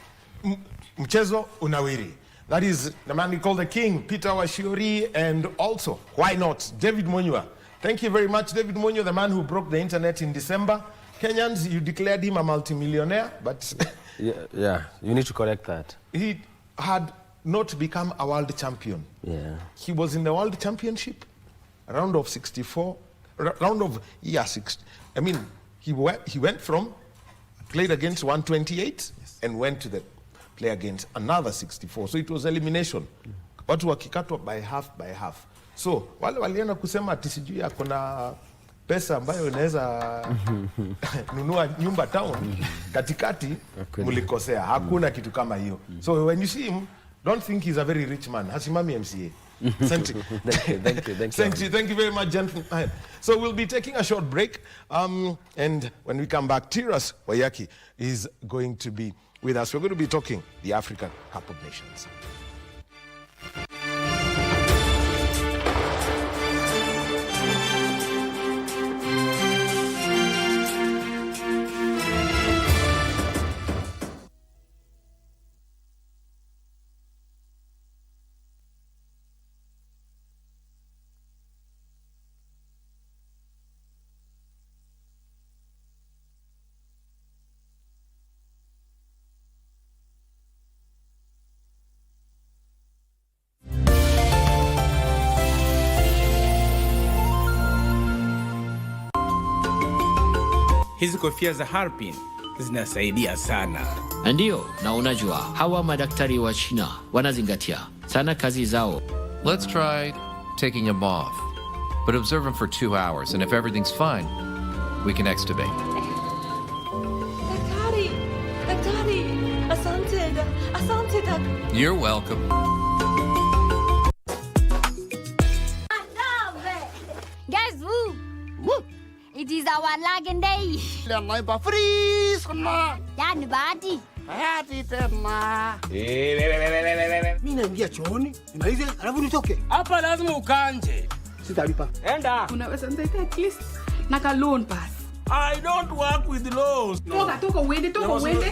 Mchezo unawiri. That is the man we call the king, Peter Washiori, and also, why not, David Munyua. Thank you very much, David Munyua, the man who broke the internet in December. Kenyans, you declared him a multimillionaire, but yeah, you need to correct that. He had not become a world champion. Yeah. He was in the world championship, round of 64, round of year 60. I mean, he went from, played against 128 and went to the play against another 64. So it was elimination. Watu wakikatwa by half. So wale walienda kusema ati sijui akona pesa ambayo inaweza nunua nyumba town, katikati mulikosea. Hakuna kitu kama hiyo. So when you see him, don't think he's a very rich man. Hasimami MCA. Thank you. Thank you very much, gentlemen. So we'll be taking a short break. And when we come back, Tiras Wayaki is going to be with us. We're going to be talking the African Cup of Nations. hizi kofia za Harpin zinasaidia sana. Ndio, na unajua hawa madaktari wa China wanazingatia sana kazi zao. Let's try taking him off, but observe him for 2 hours, and if everything's fine, we can extubate. Daktari, asante. You're welcome. Guys, woo! It is our lagging day. Yani bahati. Mimi naingia chooni, nimalize alafu nitoke. Hapa lazima ukanje. Sitalipa. Enda. Unaweza ndeka at least na ka loan pass. I don't work with loans. Toka uende.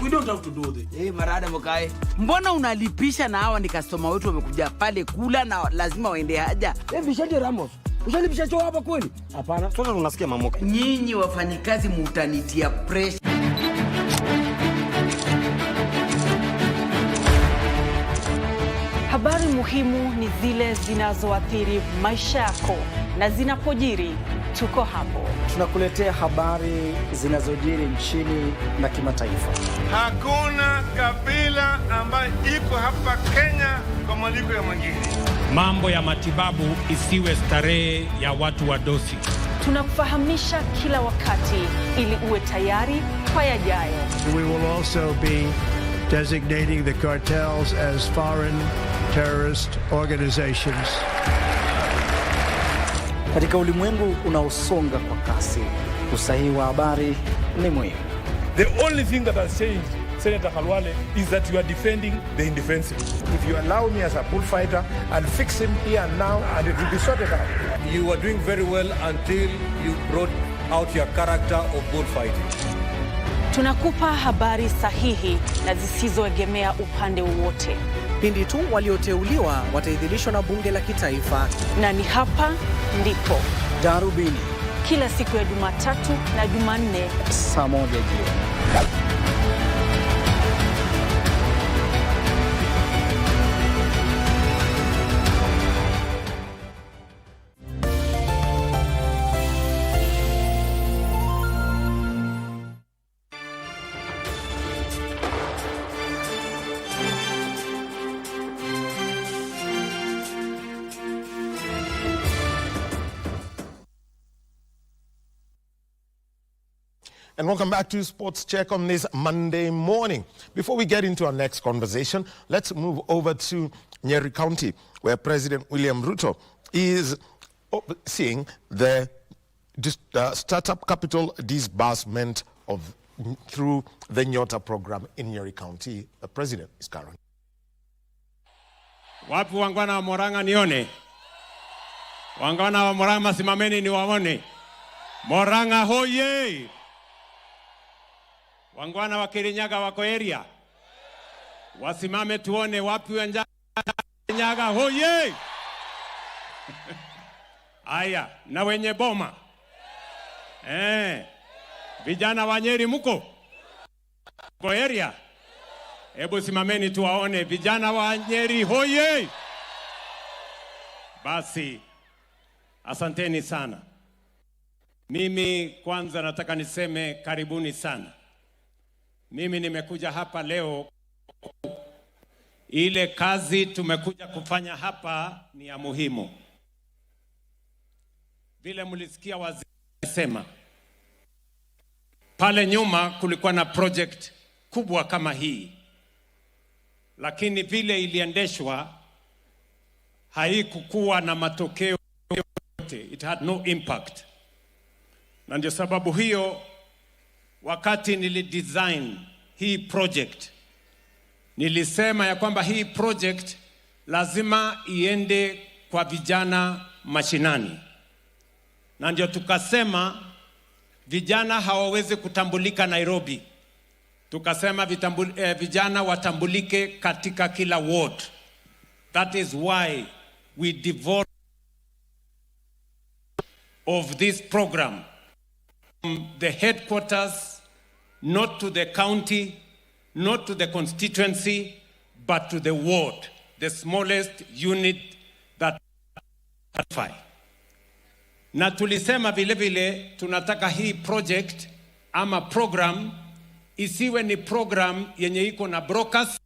We don't have to do this. Marada mkae. Mbona unalipisha na hawa ni customer wetu wamekuja pale kula na lazima waende haja? Bishati Ramos. Ushalipisha choo hapa kweli? Hapana. Sasa tunasikia mamoka. Nyinyi wafanyikazi mutanitia pressure. Habari muhimu ni zile zinazoathiri maisha yako, na zinapojiri tuko hapo. Tunakuletea habari zinazojiri nchini na kimataifa. Hakuna kabila ambayo iko hapa Kenya kwa malipo ya mwingine. Mambo ya matibabu isiwe starehe ya watu wadosi. Tunakufahamisha kila wakati ili uwe tayari kwa yajayo. We will also be designating the cartels as foreign terrorist organizations. Katika ulimwengu unaosonga kwa kasi, usahihi wa habari ni muhimu. The only thing that has changed, Senator Khalwale, is that you are defending the indefensible. If you allow me as a bullfighter, I'll fix him here and now and it will be sorted out. You were doing very well until you brought out your character of bullfighting. Tunakupa habari sahihi na zisizoegemea upande wowote. Pindi tu walioteuliwa wataidhinishwa na bunge la kitaifa. Na ni hapa ndipo Darubini, kila siku ya Jumatatu na Jumanne saa 1 jioni. And welcome back to Sports Check on this Monday morning. Before we get into our next conversation, let's move over to Nyeri County, where President William Ruto is overseeing the startup capital disbursement through the Nyota program in Nyeri County. The president is current. Wapi wangwana wa Moranga nione? Wangwana wa Moranga simameni ni waone. Moranga hoye! Wangwana wa Kirinyaga wako area. Wasimame tuone wapi wanja Kirinyaga hoye. Aya, na wenye boma. Vijana wa Nyeri muko? Kwa area. Hebu simameni tuwaone vijana wa Nyeri hoye. Basi asanteni sana. Mimi kwanza nataka niseme karibuni sana. Mimi nimekuja hapa leo, ile kazi tumekuja kufanya hapa ni ya muhimu. Vile mlisikia waziri sema, pale nyuma kulikuwa na project kubwa kama hii, lakini vile iliendeshwa haikukuwa na matokeo yote. It had no impact. Na ndio sababu hiyo wakati nilidesign hii project, nilisema ya kwamba hii project lazima iende kwa vijana mashinani. Na ndio tukasema vijana hawawezi kutambulika Nairobi. Tukasema vijana watambulike katika kila ward. That is why we devote of this program from the headquarters, not to the county, not to the constituency, but to the ward, the smallest unit that qualify. Na tulisema vile vile tunataka hii project ama program isiwe ni program yenye iko na brokers,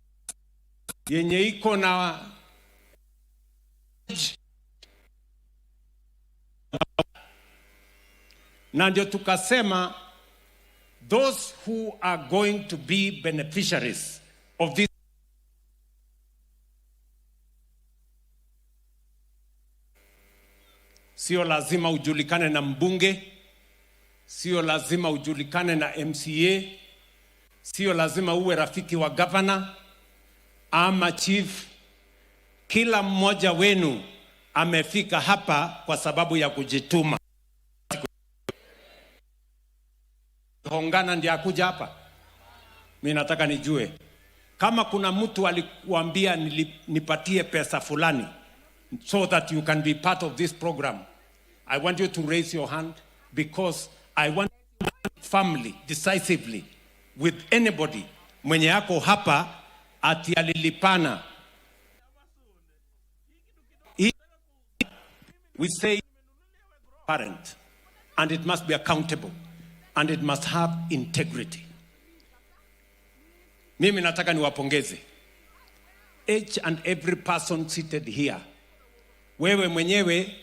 yenye iko na na ndio tukasema those who are going to be beneficiaries of this sio lazima ujulikane na mbunge, sio lazima ujulikane na MCA, sio lazima uwe rafiki wa governor ama chief. Kila mmoja wenu amefika hapa kwa sababu ya kujituma. Hongana ndiye akuja hapa. Mimi nataka nijue kama kuna mtu alikuambia nipatie pesa fulani so that you can be part of this program. I want you to raise your hand because I want family decisively with anybody mwenye yako hapa ati alilipana. We say parent, and it must be accountable and it must have integrity. Mimi nataka niwapongeze each and every person seated here. Wewe mwenyewe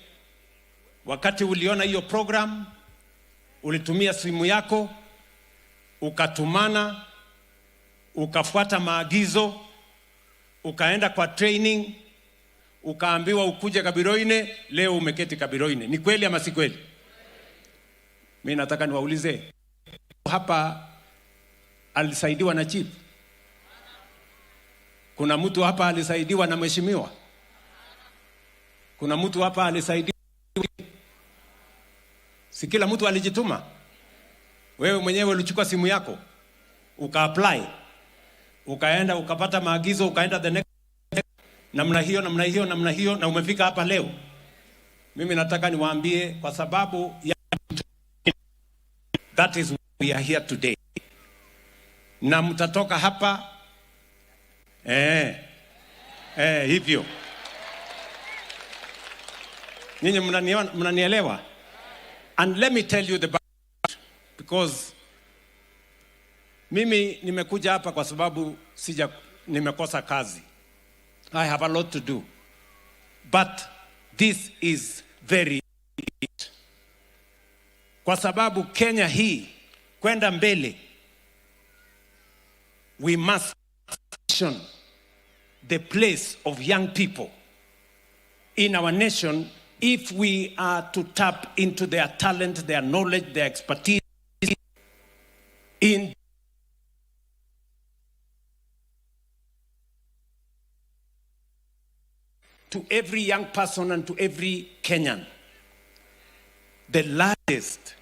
wakati uliona hiyo program ulitumia simu yako ukatumana, ukafuata maagizo, ukaenda kwa training, ukaambiwa ukuje Kabiroine, leo umeketi Kabiroine. Ni kweli ama si kweli? Mimi nataka niwaulize hapa alisaidiwa na chief? Kuna mtu hapa alisaidiwa na mheshimiwa? Kuna mtu hapa alisaidiwa? Si kila mtu alijituma? Wewe mwenyewe ulichukua simu yako uka-apply, ukaenda ukapata maagizo, ukaenda the next namna hiyo na umefika hapa leo. Mimi nataka niwaambie kwa sababu ya that is why we are here today. Na mtatoka hapa hivyo. Ninyi mnanielewa? And let me tell you the background, because mimi nimekuja hapa kwa sababu nimekosa kazi. I have a lot to do. But this is very important. Kwa sababu Kenya hii kwenda mbele, we must position the place of young people in our nation if we are to tap into their talent, their knowledge, their expertise in to every young person and to every Kenyan. The largest,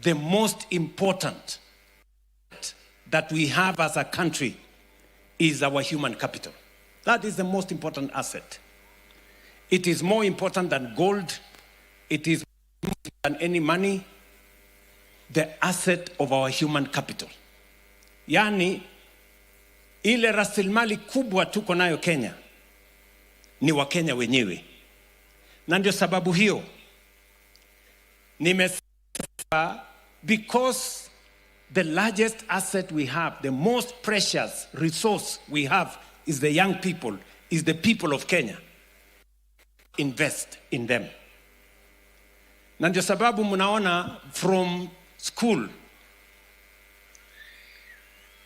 the most important that we have as a country is our human capital. That is the most important asset. It is more important than gold. It is more than any money. The asset of our human capital. Yani, ile rasilimali kubwa tuko nayo Kenya ni wa Kenya wenyewe. Na ndio sababu hiyo nimesema, because the largest asset we have, the most precious resource we have is the young people, is the people of Kenya. Invest in them. Na ndio sababu mnaona from school,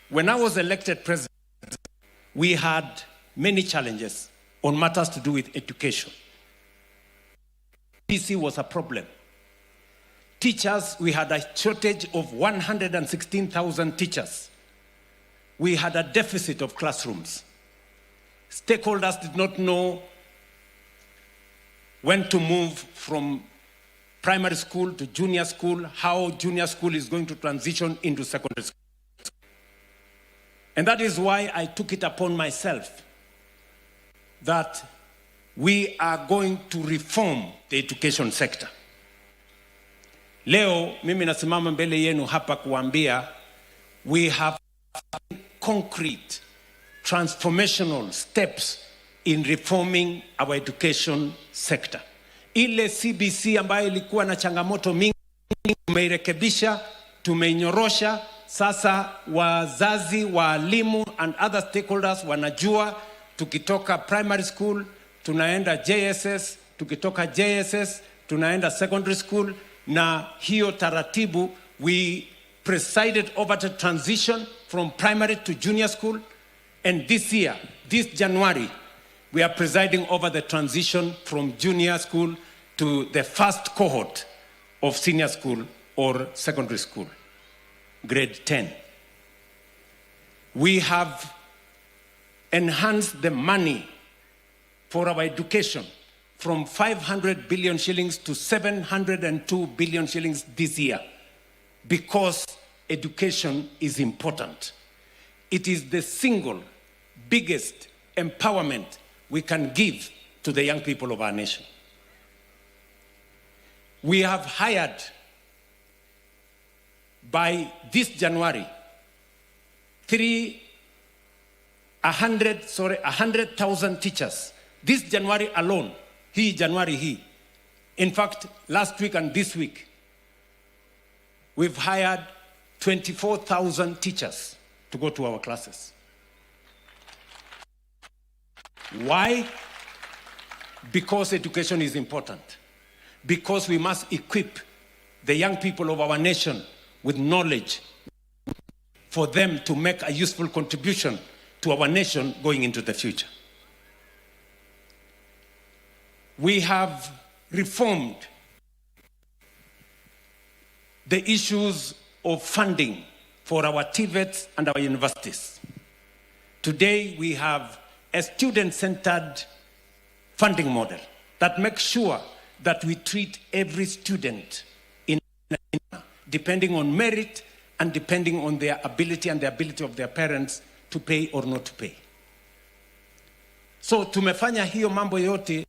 when I was elected president, we had many challenges on matters to do with education. KBC was a problem. Teachers, we had a shortage of 116,000 teachers. We had a deficit of classrooms. Stakeholders did not know when to move from primary school to junior school, how junior school is going to transition into secondary school. And that is why I took it upon myself that we are going to reform the education sector. Leo, mimi nasimama mbele yenu hapa kuambia, we have concrete, transformational steps in reforming our education sector. Ile CBC ambayo ilikuwa na changamoto mingi, umeirekebisha, tumeinyorosha. Sasa wazazi, walimu and other stakeholders wanajua tukitoka primary school tunaenda JSS, tukitoka JSS tunaenda secondary school, na hiyo taratibu we presided over the transition from primary to junior school, and this year, this January, we are presiding over the transition from junior school to the first cohort of senior school or secondary school, grade 10. We have enhanced the money for our education from 500 billion shillings to 702 billion shillings this year, because education is important. It is the single biggest empowerment we can give to the young people of our nation. We have hired by this January 100,000 teachers. This January alone, in fact, last week and this week, we've hired 24,000 teachers to go to our classes. Why? Because education is important. Because we must equip the young people of our nation with knowledge for them to make a useful contribution to our nation going into the future. We have reformed the issues of funding for our TVETs and our universities. Today, we have a student-centered funding model that makes sure that we treat every student depending on merit and depending on their ability and the ability of their parents to pay or not to pay. So tumefanya hiyo mambo yote,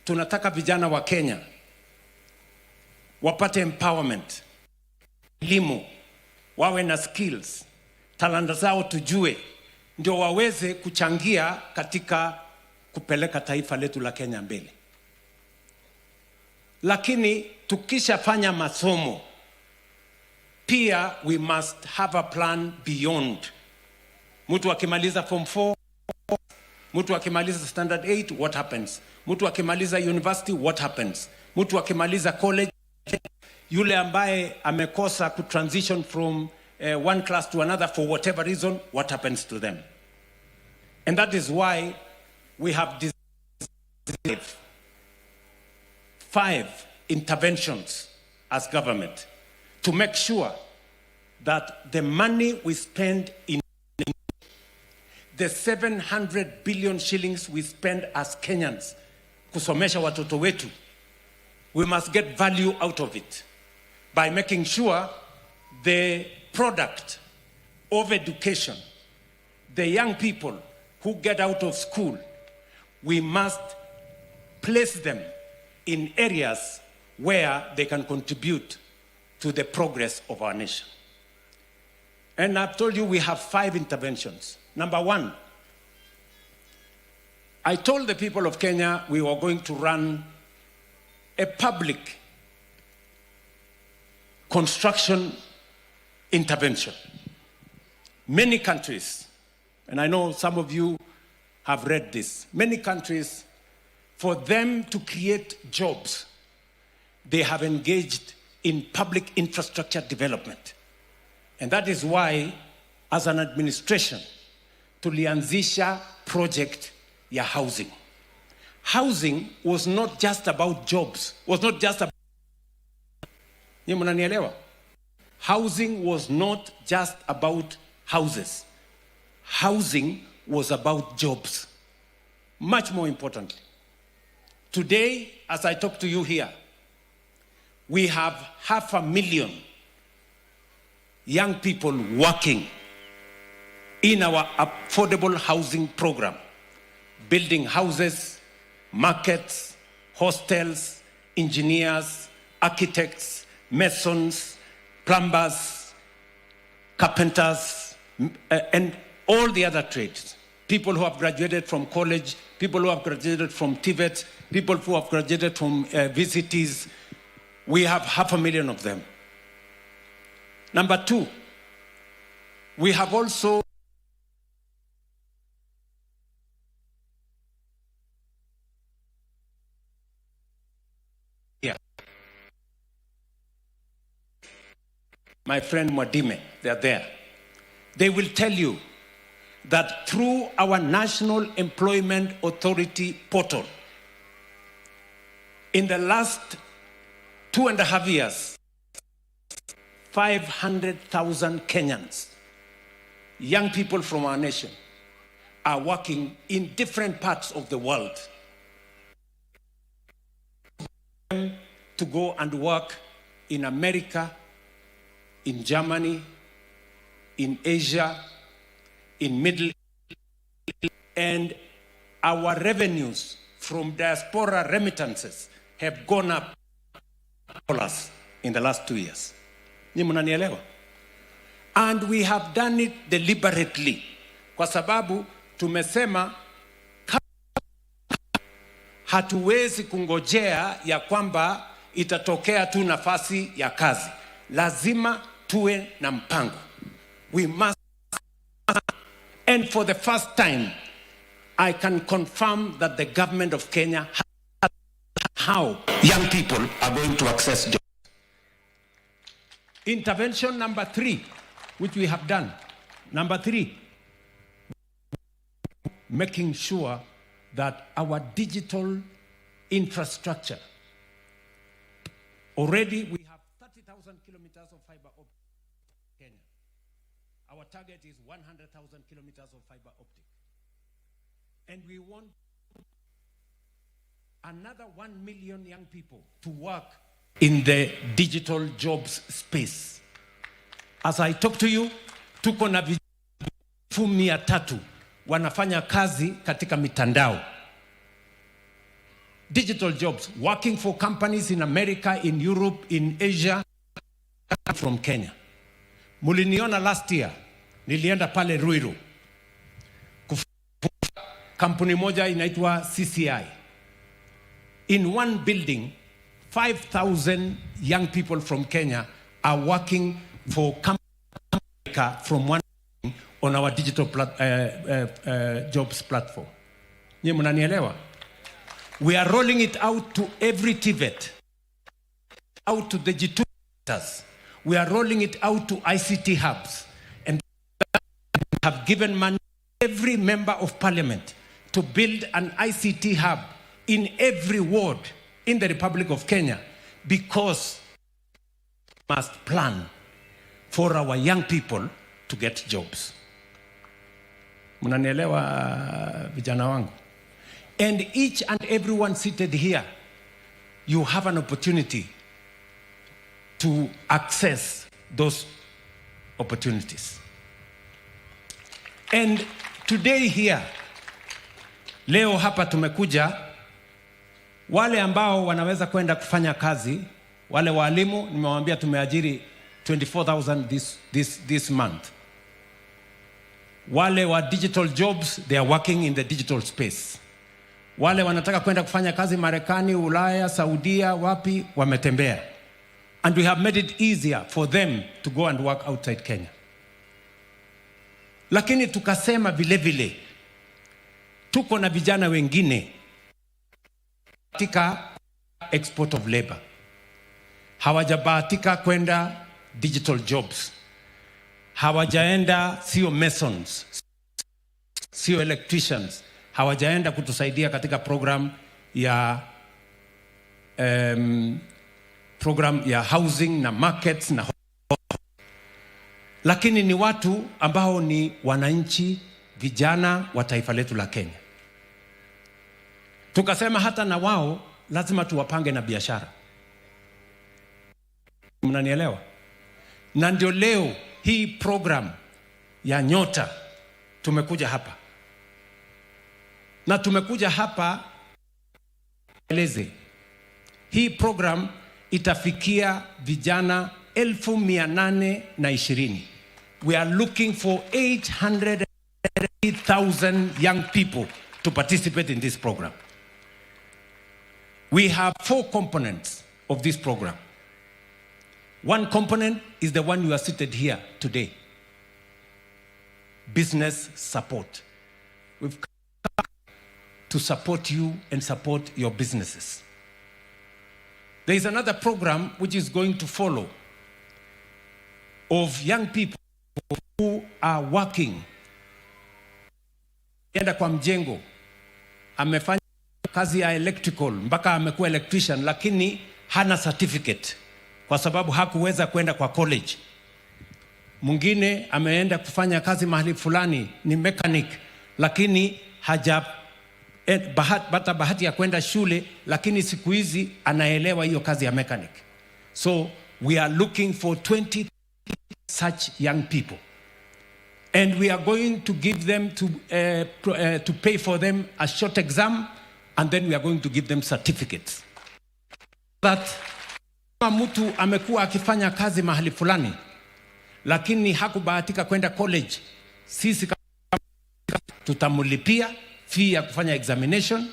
tunataka vijana wa Kenya wapate empowerment, elimu, wawe na skills, talanta zao tujue, ndio waweze kuchangia katika kupeleka taifa letu la Kenya mbele. Lakini tukishafanya masomo, pia we must have a plan beyond. Mtu akimaliza form 4, mtu akimaliza standard 8, what happens? Mtu akimaliza university, what happens? Mtu akimaliza college, yule ambaye amekosa ku transition from one class to another for whatever reason, what happens to them? And that is why we have designed 5 interventions as government to make sure that the money we spend in the 700 billion shillings we spend as Kenyans kusomesha watoto wetu, we must get value out of it by making sure the product of education, the young people who get out of school, we must place them in areas where they can contribute to the progress of our nation. And I've told you we have 5 interventions. Number 1, I told the people of Kenya we were going to run a public construction intervention. Many countries, and I know some of you have read this, many countries, for them to create jobs, they have engaged in public infrastructure development. And that is why, as an administration, tulianzisha project ya housing. Housing was not just about jobs, was not just about... Housing was not just about houses. Housing was about jobs. Much more importantly. Today, as I talk to you here, we have 500,000 young people working in our affordable housing program, building houses, markets, hostels, engineers, architects, masons, plumbers, carpenters, and all the other trades. People who have graduated from college, people who have graduated from TVET, people who have graduated from VCTs. We have 500,000 of them. Number two, we have also here. My friend Mwadime, they are there. They will tell you that through our National Employment Authority portal, in the last 2.5 years, 500,000 Kenyans, young people from our nation, are working in different parts of the world to go and work in America, in Germany, in Asia, in Middle East, and our revenues from diaspora remittances have gone up dollars in the last 2 years. Ni mnanielewa? And we have done it deliberately. Kwa sababu tumesema hatuwezi kungojea ya kwamba itatokea tu nafasi ya kazi. Lazima tuwe na mpango. We must. And for the first time, I can confirm that the government of Kenya has how young people are going to access jobs. Intervention number 3, which we have done. Number 3, making sure that our digital infrastructure, already we have 30,000 kilometers of fiber optic in Kenya. Our target is 100,000 kilometers of fiber optic. And we want another 1 million young people to work in the digital jobs space. As I talk to you, tuko na vijana 300,000 wanafanya kazi katika mitandao. Digital jobs, working for companies in America, in Europe, in Asia, from Kenya. Muliniona last year, nilienda pale Ruiru. Kampuni moja inaitwa CCI. In one building, 5,000 young people from Kenya are working for America from one building on our digital jobs platform. Nye mnanielewa? We are rolling it out to every TVET, out to the G2 centers. We are rolling it out to ICT hubs, and have given money to every member of parliament to build an ICT hub in every ward in the Republic of Kenya, because we must plan for our young people to get jobs. Mnanielewa vijana wangu? And each and everyone seated here, you have an opportunity to access those opportunities. And today here, leo hapa tumekuja, wale ambao wanaweza kwenda kufanya kazi, wale walimu nimewaambia tumeajiri 24,000 this month. Wale wa digital jobs, they are working in the digital space. Wale wanataka kwenda kufanya kazi Marekani, Ulaya, Saudia, wapi, wametembea. And we have made it easier for them to go and work outside Kenya. Lakini tukasema vile vile, tuko na vijana wengine katika export of labor. Hawajabahatika kwenda digital jobs. Hawajaenda, sio masons, sio electricians. Hawajaenda kutusaidia katika program ya housing na markets na lakini ni watu ambao ni wananchi vijana wa taifa letu la Kenya. Tukasema hata na wao lazima tuwapange na biashara. Mnanielewa? Na ndio leo hii program ya Nyota tumekuja hapa. Na tumekuja hapa eleze. Hii program itafikia vijana 820,000. We are looking for 800,000 young people to participate in this program. We have 4 components of this program. One component is the one you are seated here today. Business support. We've come to support you and support your businesses. There is another program which is going to follow of young people who are working. Enda kwa mjengo, amefanya kazi ya electrical, mpaka amekuwa electrician, lakini hana certificate kwa sababu hakuweza kwenda kwa college. Mwingine ameenda kufanya kazi mahali fulani, ni mechanic, lakini hajapata bahati ya kwenda shule, lakini siku hizi anaelewa hiyo kazi ya mechanic. So we are looking for 20 such young people. And we are going to give them to pay for them a short exam, and then we are going to give them certificates. That kama mtu amekuwa akifanya kazi mahali fulani, lakini hakubahatika kwenda college, sisi tutamulipia fee ya kufanya examination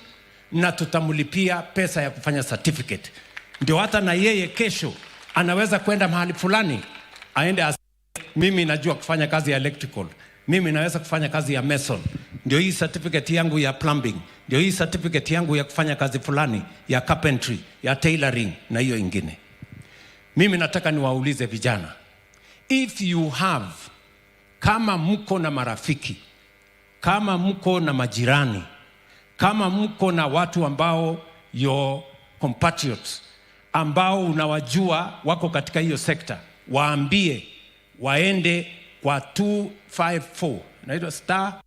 na tutamulipia pesa ya kufanya certificate. Ndio hata na yeye kesho anaweza kwenda mahali fulani, aende mimi najua kufanya kazi ya electrical, mimi naweza kufanya kazi ya mason, ndio hii certificate yangu ya plumbing, ndio hii certificate yangu ya kufanya kazi fulani ya carpentry, ya tailoring na hiyo ingine. Mimi nataka niwaulize vijana, if you have, kama mko na marafiki, kama mko na majirani, kama mko na watu ambao your compatriots ambao unawajua wako katika hiyo sekta, waambie waende kwa 254, naitwa star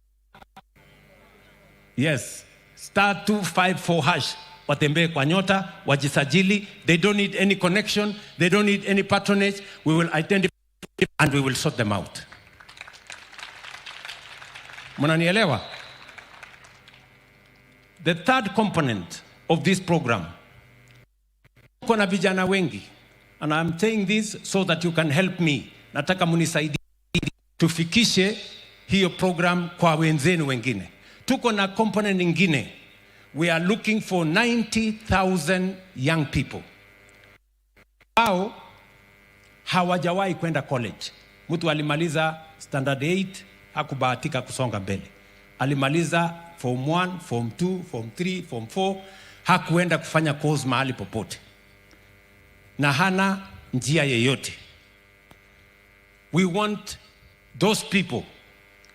254 hash, watembee kwa nyota, wajisajili. They don't need any connection, they don't need any patronage. We will identify and we will sort them out. Mnanielewa? The third component of this program, kuna vijana wengi, and I'm saying this so that you can help me. Nataka munisaidie tufikishe hiyo program kwa wenzenu wengine. Tuko na component nyingine. We are looking for 90,000 young people ambao hawajawahi kwenda college. Mtu alimaliza standard 8, hakubahatika kusonga mbele. Alimaliza form 1, form 2, form 3, form 4, hakuenda kufanya course mahali popote, na hana njia yeyote. We want those people,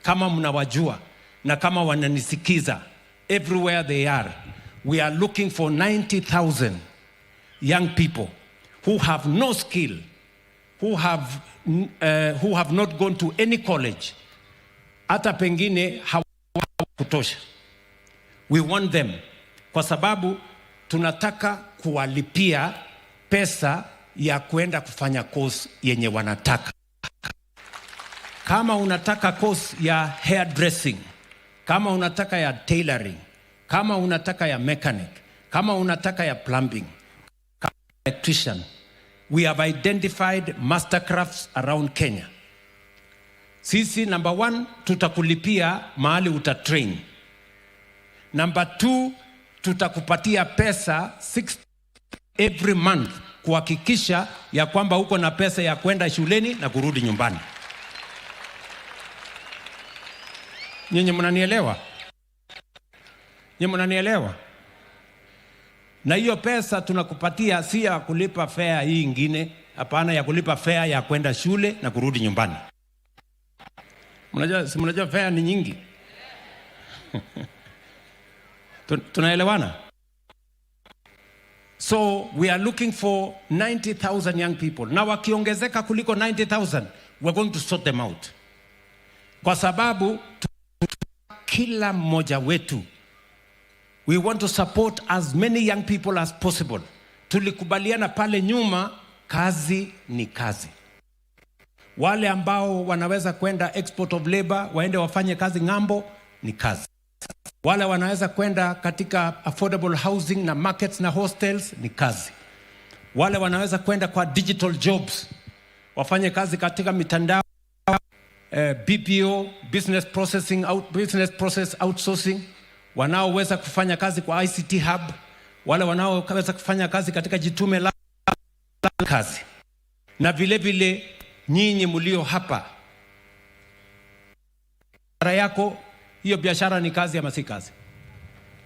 kama mnawajua na kama wananisikiza everywhere they are, we are looking for 90,000 young people who have no skill, who have not gone to any college, hata pengine hawakutosha. We want them kwa sababu tunataka kuwalipia pesa ya kwenda kufanya course yenye wanataka. Kama unataka course ya hairdressing, kama unataka ya tailoring, kama unataka ya mechanic, kama unataka ya plumbing, kama electrician, we have identified mastercrafts around Kenya. Sisi number 1, tutakulipia mahali utatrain. Number 2, tutakupatia pesa 6 every month kuhakikisha ya kwamba uko na pesa ya kwenda shuleni na kurudi nyumbani. Nyinyi mnanielewa? Nyinyi mnanielewa? Na hiyo pesa tunakupatia si ya kulipa fare hii ingine, hapana, ya kulipa fare ya kwenda shule na kurudi nyumbani. Mnajua fare ni nyingi. Tunaelewana? So we are looking for 90,000 young people. Na wakiongezeka kuliko 90,000, we're going to sort them out. Kwa sababu kila mmoja wetu, we want to support as many young people as possible. Tulikubaliana pale nyuma, kazi ni kazi. Wale ambao wanaweza kwenda export of labor, waende wafanye kazi ng'ambo, ni kazi. Wale wanaweza kwenda katika affordable housing na markets na hostels, ni kazi. Wale wanaweza kwenda kwa digital jobs, wafanye kazi katika mitandao, BPO, business process outsourcing. Wanaoweza kufanya kazi kwa ICT hub, wale wanaoweza kufanya kazi katika jitume la kazi. Na vile vile nyinyi mlio hapa, biashara yako, hiyo biashara ni kazi ama si kazi?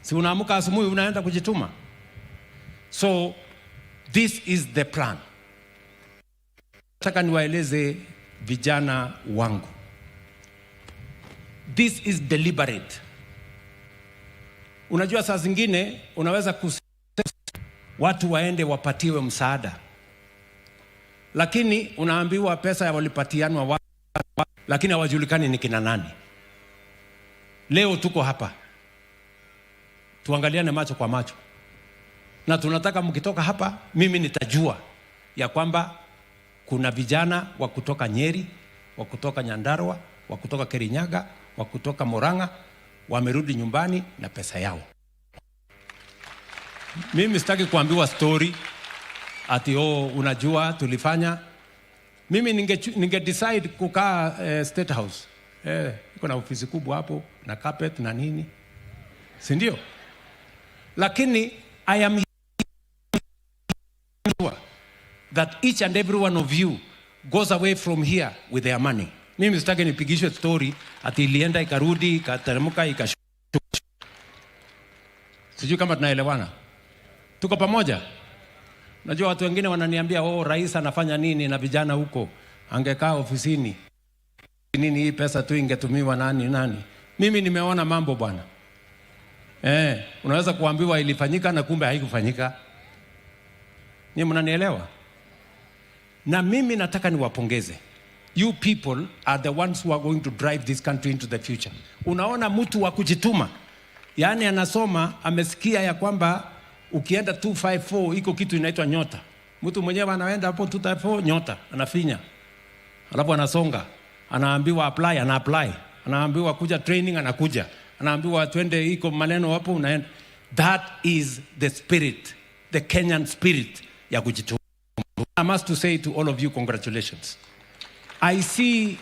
Si unaamka asubuhi unaenda kujituma? So this is the plan. Nataka niwaeleze vijana wangu, this is deliberate. Unajua saa zingine unaweza kusema watu waende wapatiwe msaada, lakini unaambiwa pesa ya walipatianwa lakini hawajulikani ni kina nani. Leo tuko hapa, tuangaliane macho kwa macho, na tunataka mkitoka hapa mimi nitajua ya kwamba kuna vijana wa kutoka Nyeri, wa kutoka Nyandarua, wa kutoka Kirinyaga, wa kutoka Murang'a wamerudi nyumbani na pesa yao. Mimi sitaki kuambiwa story ati unajua tulifanya. Mimi ninge decide kukaa State House. Iko na ofisi kubwa hapo na carpet na nini, si ndio? Lakini I am here that each and every one of you goes away from here with their money. Mimi sitaki nipigishwe story ati ilienda ikarudi ikateremka ikashuka. Sijui kama tunaelewana. Tuko pamoja? Najua watu wengine wananiambia rais anafanya nini na vijana huko, angekaa ofisini nini, hii pesa tu ingetumiwa nani. Mimi nimeona mambo bwana. Unaweza kuambiwa ilifanyika na kumbe haikufanyika. Ni mnanielewa? Na mimi nataka niwapongeze. You people are the ones who are going to drive this country into the future. Unaona mtu wa kujituma, yani anasoma, amesikia ya kwamba ukienda 254 iko kitu inaitwa nyota. Mtu mwenyewe anaenda hapo 254 nyota, anafinya. Alafu anasonga, anaambiwa apply, ana apply. Anaambiwa kuja training, anakuja. Anaambiwa twende iko maneno hapo, unaenda. That is the spirit, the Kenyan spirit ya kujituma. I must to say to all of you, congratulations. I see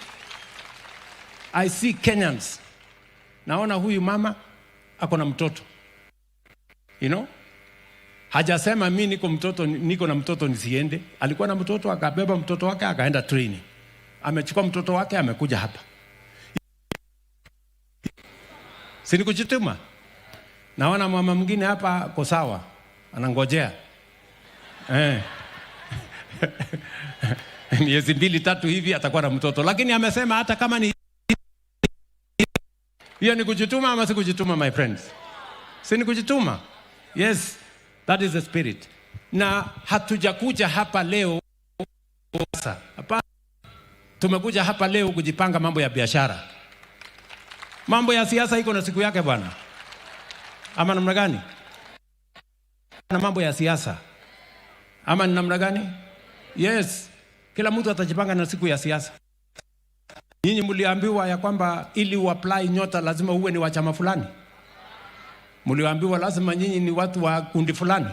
Kenyans. Naona huyu mama ako na mtoto. You know? Hajasema mimi niko na mtoto nisiende. Alikuwa na mtoto, akabeba mtoto wake akaenda training. Amechukua mtoto wake amekuja hapa. Si ni kujituma? Naona mama mwingine hapa kwa sawa, anangojea. Miezi 2-3 hivi atakuwa na mtoto, lakini amesema hata kama ni hiyo ni kujituma ama si kujituma, my friends? Si ni kujituma? Yes, that is the spirit. Na hatujakuja hapa leo hapa, tumekuja hapa leo kujipanga mambo ya biashara. Mambo ya siasa iko na siku yake bwana, ama namna gani? Na mambo ya siasa ama namna gani? Yes, kila mtu atajipanga na siku ya siasa. Nyinyi mliambiwa ya kwamba ili uapply nyota lazima uwe ni wa chama fulani? Mliambiwa lazima nyinyi ni watu wa kundi fulani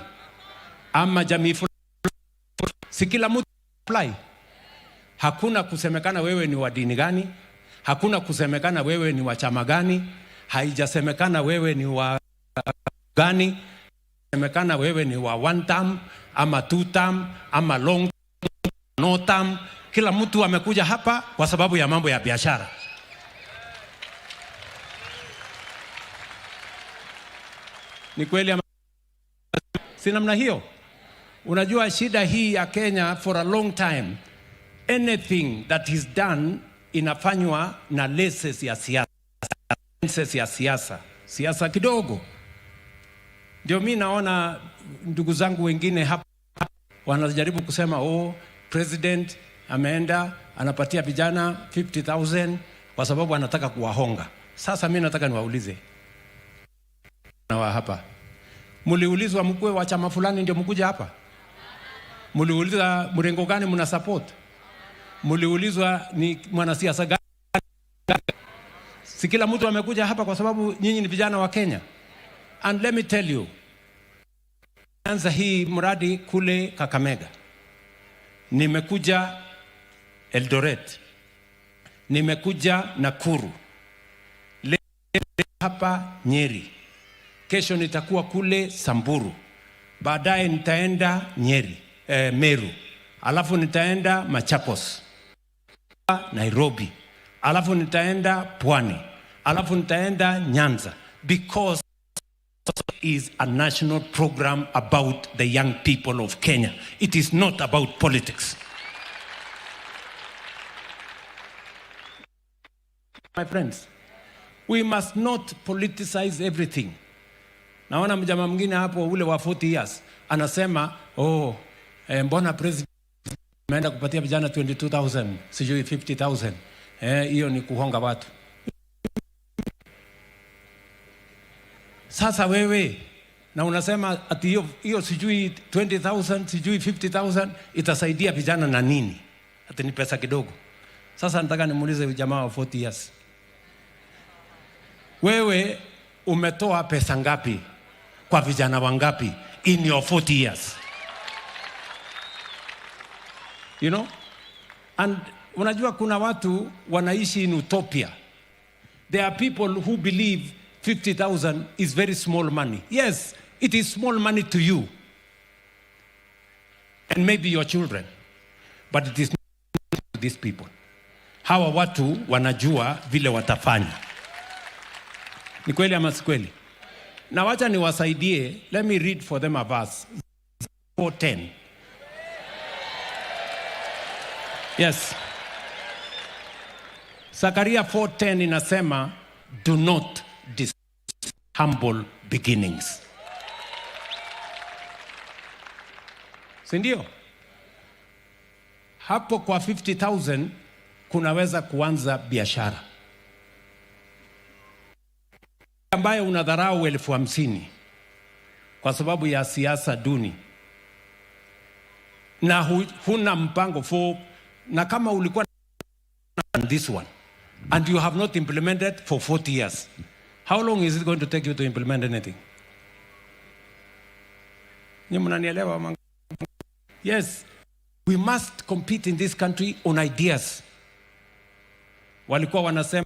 ama jamii fulani? Si kila mtu apply. Hakuna kusemekana wewe ni wa dini gani, hakuna kusemekana wewe ni wa chama gani, haijasemekana wewe ni wa gani, semekana wewe ni wa 1 term ama 2 term ama long no term. Kila mtu amekuja hapa kwa sababu ya mambo ya biashara. Ni kweli ama si namna hiyo? Unajua shida hii ya Kenya, for a long time anything that is done inafanywa na lenses ya siasa, siasa kidogo. Ndio mimi naona ndugu zangu wengine hapa wanajaribu kusema president ameenda anapatia vijana 50,000 kwa sababu anataka kuwahonga. Sasa mimi nataka niwaulize na wa hapa, mliulizwa mkuu wa chama fulani ndio mkuja hapa? Mliulizwa mrengo gani mna support? Mliulizwa ni mwanasiasa gani? Si kila mtu amekuja hapa kwa sababu nyinyi ni vijana wa Kenya. And let me tell you, anza hii mradi kule Kakamega, nimekuja Eldoret, nimekuja Nakuru, leo hapa Nyeri, kesho nitakuwa kule Samburu, baadaye nitaenda Nyeri, Meru, alafu nitaenda Machakos, Nairobi, alafu nitaenda Pwani, alafu nitaenda Nyanza, because is a national program about the young people of Kenya. It is not about politics. My friends, we must not politicize everything. Naona mjama mwingine hapo ule wa 40 years anasema mbona president ameenda kupatia vijana 22,000 sijui 50,000, hiyo ni kuhonga watu. Sasa wewe na unasema ati hiyo sijui 20,000 sijui 50,000 itasaidia vijana na nini? Ati ni pesa kidogo. Sasa nataka nimuulize jamaa wa 40 years, wewe umetoa pesa ngapi kwa vijana wangapi in your 40 years? You know? And unajua kuna watu wanaishi in utopia. There are people who believe 50,000 is very small money. Yes, it is small money to you and maybe your children, but it is not to these people. Hawa watu wanajua vile watafanya. Ni kweli ama si kweli? Na wacha niwasaidie. Let me read for them a verse. 4:10. Yes. Zakaria 4:10 inasema, do not humble beginnings. Sindio? Hapo kwa 50,000 kunaweza kuanza biashara ambayo unadharau 50,000 kwa sababu ya siasa duni na huna mpango for, na kama ulikuwa na this one and you have not implemented for 40 years, how long is it going to take you to implement anything? Ni mnanielewa? Yes, we must compete in this country on ideas. Walikuwa wanasema,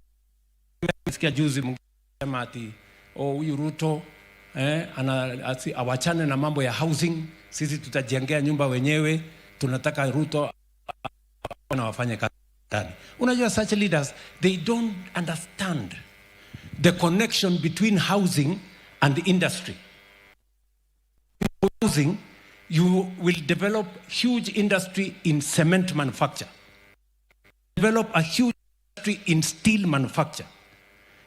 sikia juzi mngesema ati huyu Ruto awachane na mambo ya housing, sisi tutajengea nyumba wenyewe, tunataka Ruto na wafanye kazi. Unajua, such leaders, they don't understand the connection between housing and industry. Housing, you will develop huge industry in cement manufacture, develop a huge industry in steel manufacture.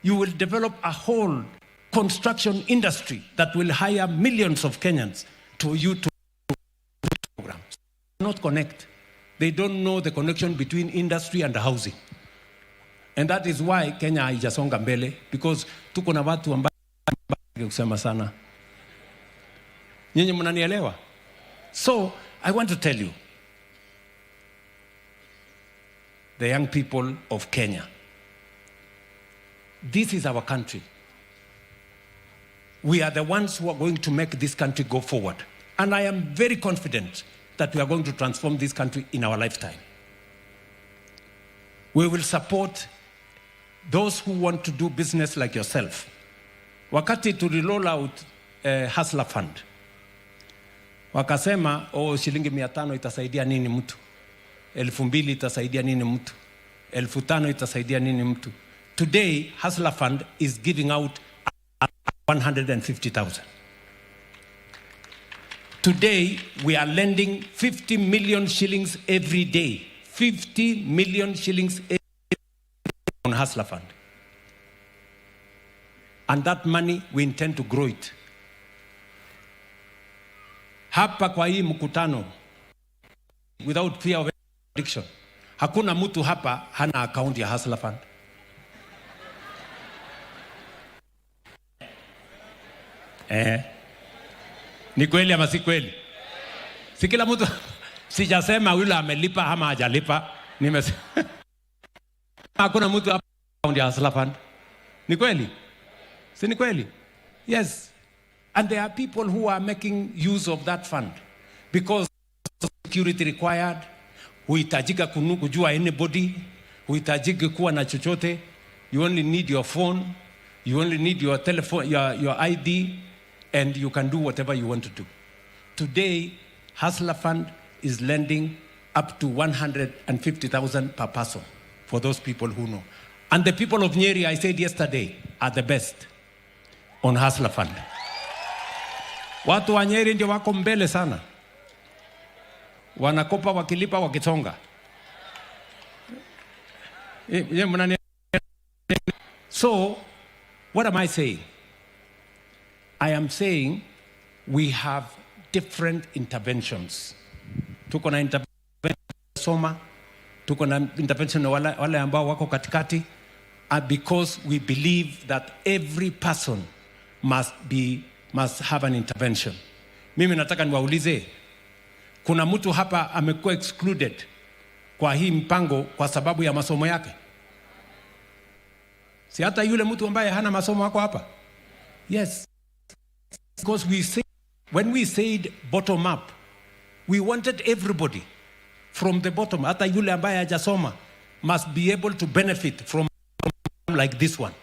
You will develop a whole construction industry that will hire millions of Kenyans to programs. Not connect. They don't know the connection between industry and housing. And that is why Kenya haijasonga mbele, because tuko na watu ambao kusema sana. Nyinyi mnanielewa? So, I want to tell you, the young people of Kenya, this is our country. We are the ones who are going to make this country go forward. And I am very confident that we are going to transform this country in our lifetime. We will support those who want to do business like yourself. Wakati tuliroll out Hustler Fund, wakasema shilingi 500 itasaidia nini mtu? 2,000 itasaidia nini mtu? 5,000 itasaidia nini mtu? Today, Hustler Fund is giving out 150,000. Today, we are lending 50 million shillings every day. 50 million shillings every day on Hustler Fund. And that money, we intend to grow it. Hapa kwa hii mkutano, without fear of addiction, hakuna mtu hapa hana account ya Hustler Fund. Ni kweli ama si kweli? Si kila mtu, sijasema yule amelipa ama hajalipa, nimesema hakuna mtu hapa account ya Hustler Fund. Ni kweli? Si ni kweli? Yes. And there are people who are making use of that fund because security required, huhitajika kujua anybody, huhitajiki kuwa na chochote. You only need your phone, you only need your telephone, your ID, and you can do whatever you want to do. Today, Hustler Fund is lending up to 150,000 per person, for those people who know. And the people of Nyeri, I said yesterday, are the best on Hustler Fund. Watu wa Nyeri ndio wako mbele sana. Wanakopa wakilipa wakisonga. So, what am I saying? I am saying we have different interventions. Tuko na intervention soma, tuko na intervention wale ambao wako katikati, because we believe that every person must have an intervention. Mimi nataka niwaulize, kuna mtu hapa amekuwa excluded kwa hii mpango kwa sababu ya masomo yake? Si hata yule mtu ambaye hana masomo wako hapa? Yes. Because when we said bottom up, we wanted everybody from the bottom, hata yule ambaye hajasoma must be able to benefit from like this one.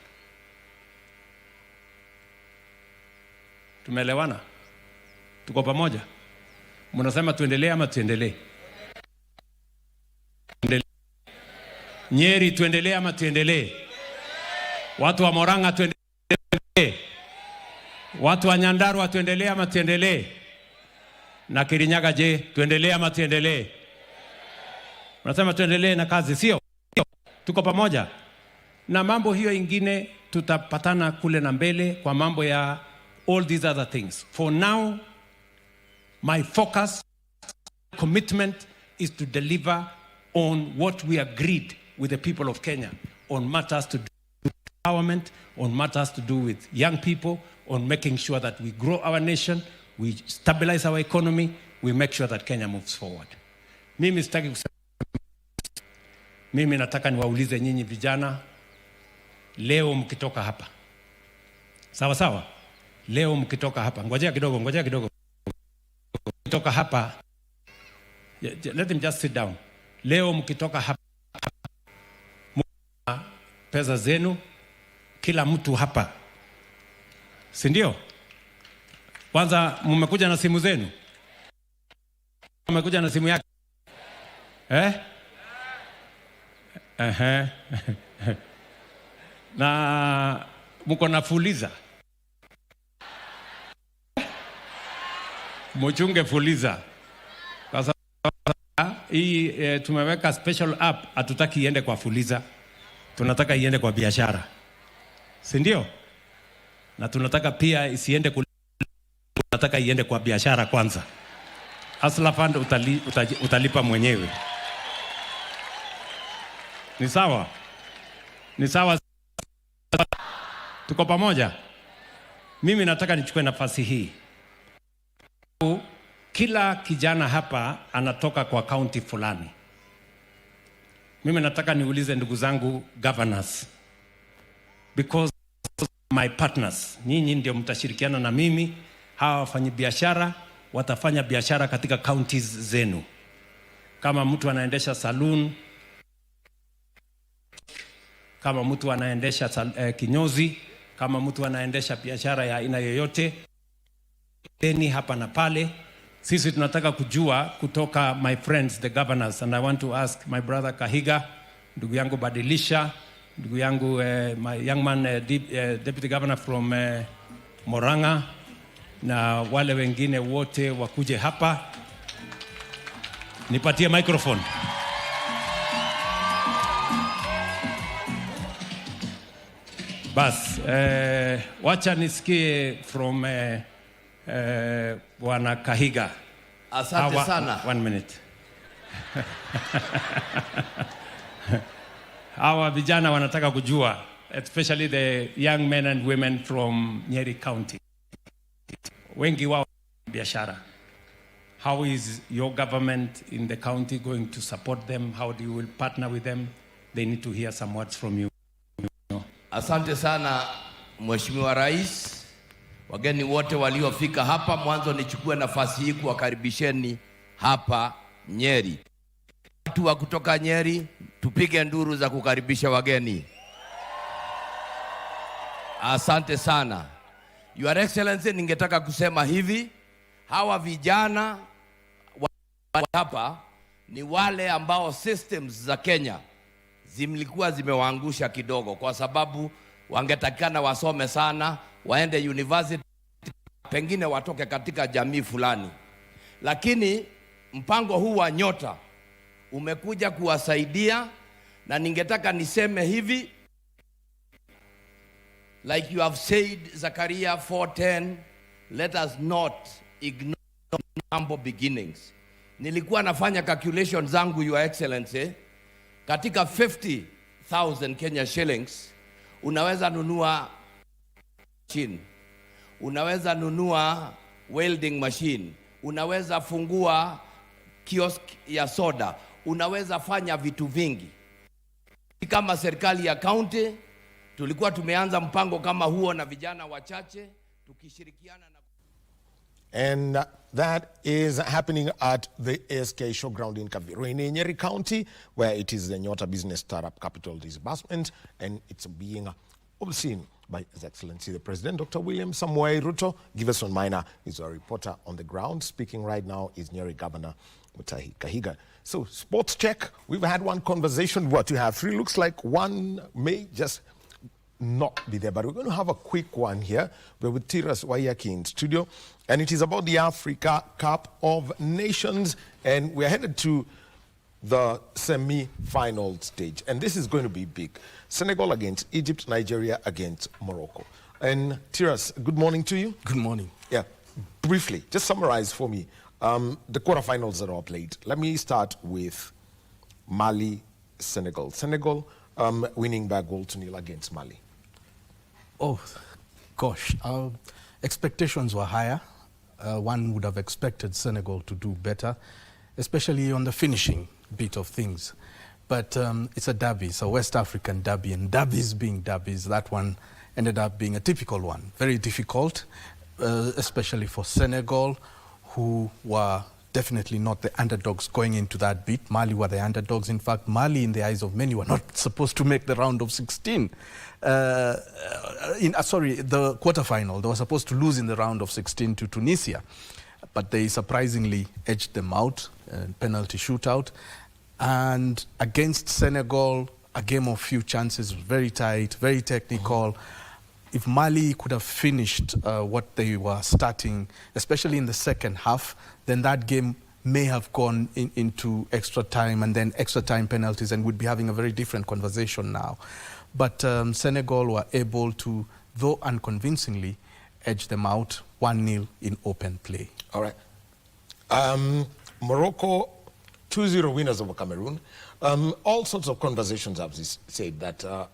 Tumeelewana? Tuko pamoja? Mnasema tuendelee ama tuendelee? Nyeri tuendelee ama tuendelee? Watu wa Murang'a tuendelee? Watu wa Nyandarua tuendelee ama tuendelee? Na Kirinyaga je, tuendelee ama tuendelee? Mnasema tuendelee na kazi, sio? Tuko pamoja? Na mambo hiyo ingine tutapatana kule na mbele kwa mambo ya all these other things. For now, my focus, commitment is to deliver on what we agreed with the people of Kenya on matters to do with empowerment, on matters to do with young people, on making sure that we grow our nation, we stabilize our economy, we make sure that Kenya moves forward. Mimi sitaki kusema, mimi nataka niwaulize nyinyi vijana, leo mkitoka hapa, sawa sawa, leo mkitoka hapa, ngojea kidogo, mkitoka hapa, let him just sit down. Leo mkitoka hapa, pesa zenu, kila mtu hapa, si ndio? Kwanza mmekuja na simu zenu? Mmekuja na simu yake? Na mko na fuliza? Mchunge fuliza. Kwa sababu hii tumeweka special app, hatutaki iende kwa fuliza. Tunataka iende kwa biashara. Si ndio? Na tunataka pia isiende tunataka iende kwa biashara kwanza. Hustler Fund utalipa mwenyewe. Ni sawa? Ni sawa? Tuko pamoja? Mimi nataka nichukue nafasi hii. Kila kijana hapa anatoka kwa county fulani. Mimi nataka niulize ndugu zangu governors, because my partners, nyinyi ndio mtashirikiana na mimi. Hawa wafanyabiashara watafanya biashara katika counties zenu. Kama mtu anaendesha saloon, kama mtu anaendesha kinyozi, kama mtu anaendesha biashara ya aina yoyote, deni hapa na pale. Sisi tunataka kujua kutoka my friends the governors, and I want to ask my brother Kahiga, ndugu yangu Badilisha, ndugu yangu my young man deputy governor from Murang'a, na wale wengine wote wakuje hapa. Nipatie microphone. Bas, wacha nisikie from Bwana Kahiga. Asante sana. 1 minute. Hawa vijana wanataka kujua, especially the young men and women from Nyeri County. Wengi wao biashara. How is your government in the county going to support them? How do you will partner with them? They need to hear some words from you. Asante sana Mheshimiwa Rais. Wageni wote waliofika hapa, mwanzo nichukue nafasi hii kuwakaribisheni hapa Nyeri. Watu wa kutoka Nyeri, tupige nduru za kukaribisha wageni. Asante sana. Your Excellency, ningetaka kusema hivi, hawa vijana hapa ni wale ambao systems za Kenya zimlikuwa zimewaangusha kidogo, kwa sababu wangetakikana wasome sana, waende university, pengine watoke katika jamii fulani. Lakini mpango huu wa Nyota umekuja kuwasaidia, na ningetaka niseme hivi, like you have said, Zakaria 4:10, let us not ignore humble beginnings. Nilikuwa nafanya calculation zangu, Your Excellency, katika 50,000 Kenya shillings unaweza nunua machine, unaweza nunua welding machine, unaweza fungua kiosk ya soda, unaweza fanya vitu vingi. Kama serikali ya county tulikuwa tumeanza mpango kama huo na vijana wachache tukishirikiana na And that is happening at the ASK Showground in Kaviroine, Nyeri County, where it is the Nyota Business Startup Capital Disbursement, and it's being overseen by His Excellency the President, Dr. William Samoei Ruto. Giverson Maina is a reporter on the ground. Speaking right now is Nyeri Governor Mutahi Kahiga. So, sports check. We've had one conversation. What you have three. Looks like one may just not be there, but we're going to have a quick one here. We're with Tiras Wayaki in studio, and it is about the Africa Cup of Nations, and we're headed to the semi-final stage, and this is going to be big. Senegal against Egypt, Nigeria against Morocco. And Tiras, good morning to you. Good morning. Yeah, briefly, just summarize for me the quarterfinals that are played. Let me start with Mali, Senegal. Senegal winning by 1-0 against Mali. Oh, gosh. Expectations were higher. One would have expected Senegal to do better, especially on the finishing bit of things. But it's a derby, it's a West African derby, and derbies being derbies, that one ended up being a typical one. Very difficult, especially for Senegal, who were definitely not the underdogs going into that beat. Mali were the underdogs. In fact, Mali, in the eyes of many, were not supposed to make the round of 16. The quarterfinal. They were supposed to lose in the round of 16 to Tunisia, but they surprisingly edged them out, penalty shootout. And against Senegal, a game of few chances, very tight, very technical. If Mali could have finished what they were starting, especially in the second half, then that game may have gone into extra time and then extra time penalties, and we'd be having a very different conversation now. But Senegal were able to, though unconvincingly, edge them out 1-0 in open play. All right. Morocco, 2-0 winners over Cameroon. All sorts of conversations have said that,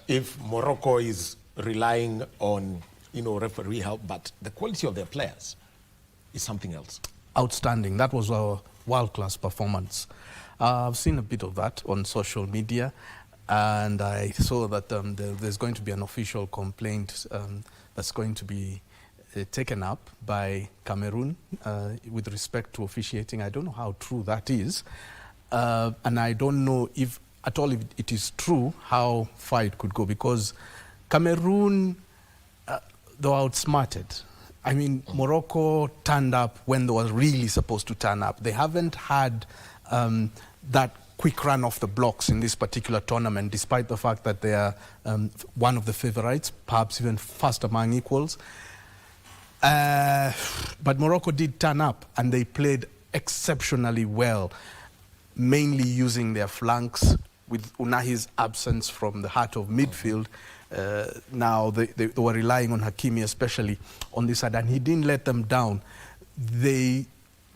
if Morocco is relying on, referee help, but the quality of their players is something else. Outstanding. That was a world-class performance. I've seen a bit of that on social media, and I saw that there's going to be an official complaint that's going to be taken up by Cameroon with respect to officiating. I don't know how true that is, and I don't know if at all if it is true how far it could go, because Cameroon, they were outsmarted. I mean, Morocco turned up when they were really supposed to turn up. They haven't had that quick run off the blocks in this particular tournament, despite the fact that they are one of the favorites, perhaps even first among equals. But Morocco did turn up, and they played exceptionally well, mainly using their flanks with Unahi's absence from the heart of midfield. Now they were relying on Hakimi, especially on this side, and he didn't let them down.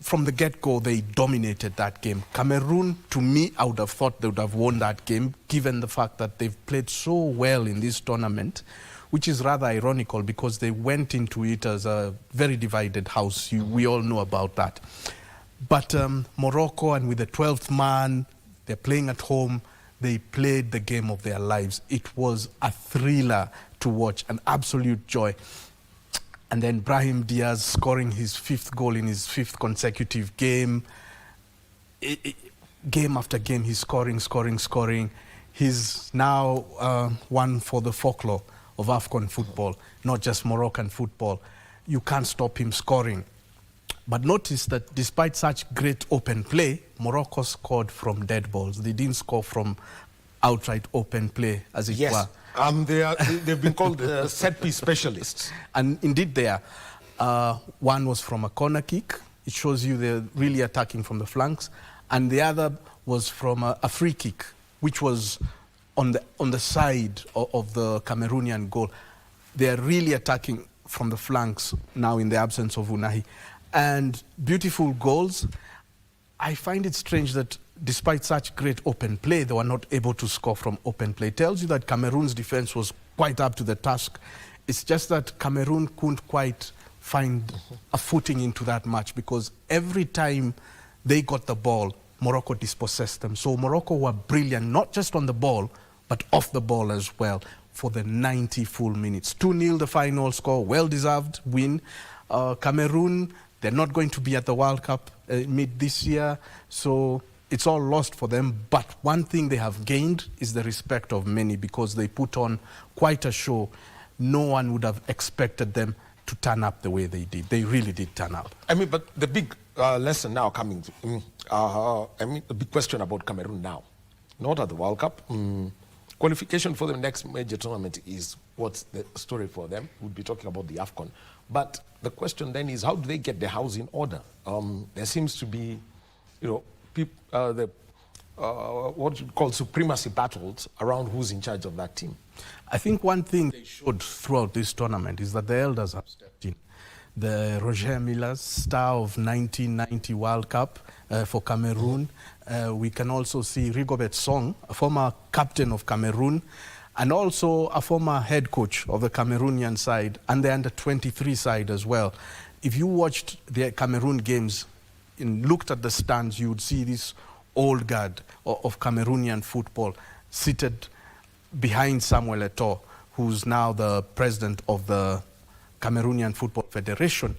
From the get-go, they dominated that game. Cameroon, to me, I would have thought they would have won that game, given the fact that they've played so well in this tournament, which is rather ironical because they went into it as a very divided house. We all know about that. But Morocco, and with the 12th man, they're playing at home. They played the game of their lives. It was a thriller to watch, an absolute joy. And then Brahim Diaz scoring his 5th goal in his 5th consecutive game. Game after game, he's scoring. He's now one for the folklore of AFCON football, not just Moroccan football. You can't stop him scoring. But notice that despite such great open play, Morocco scored from dead balls. They didn't score from outright open play, as it were. They've been called set-piece specialists. And indeed they are. One was from a corner kick. It shows you they're really attacking from the flanks. And the other was from a free kick, which was on the side of the Cameroonian goal. They're really attacking from the flanks now in the absence of Unahi. And beautiful goals. I find it strange that despite such great open play, they were not able to score from open play. It tells you that Cameroon's defense was quite up to the task. It's just that Cameroon couldn't quite find a footing into that match, because every time they got the ball, Morocco dispossessed them. So Morocco were brilliant, not just on the ball, but off the ball as well, for the 90 full minutes. 2-0 the final score, well-deserved win. Cameroon, they're not going to be at the World Cup mid this year, so it's all lost for them. But one thing they have gained is the respect of many, because they put on quite a show. No one would have expected them to turn up the way they did. They really did turn up. I mean, but the big lesson now coming, the big question about Cameroon now, not at the World Cup. Qualification for the next major tournament is what's the story for them. We'll be talking about the AFCON. But the question then is, how do they get their house in order? There seems to be, what you call supremacy battles around who's in charge of that team. I think one thing they showed throughout this tournament is that the elders have stepped in. The Roger Milla, star of 1990 World Cup for Cameroon. We can also see Rigobert Song, a former captain of Cameroon, and also a former head coach of the Cameroonian side and the under-23 side as well. If you watched the Cameroon games and looked at the stands, you would see this old guard of Cameroonian football seated behind Samuel Eto'o, who's now the president of the Cameroonian Football Federation.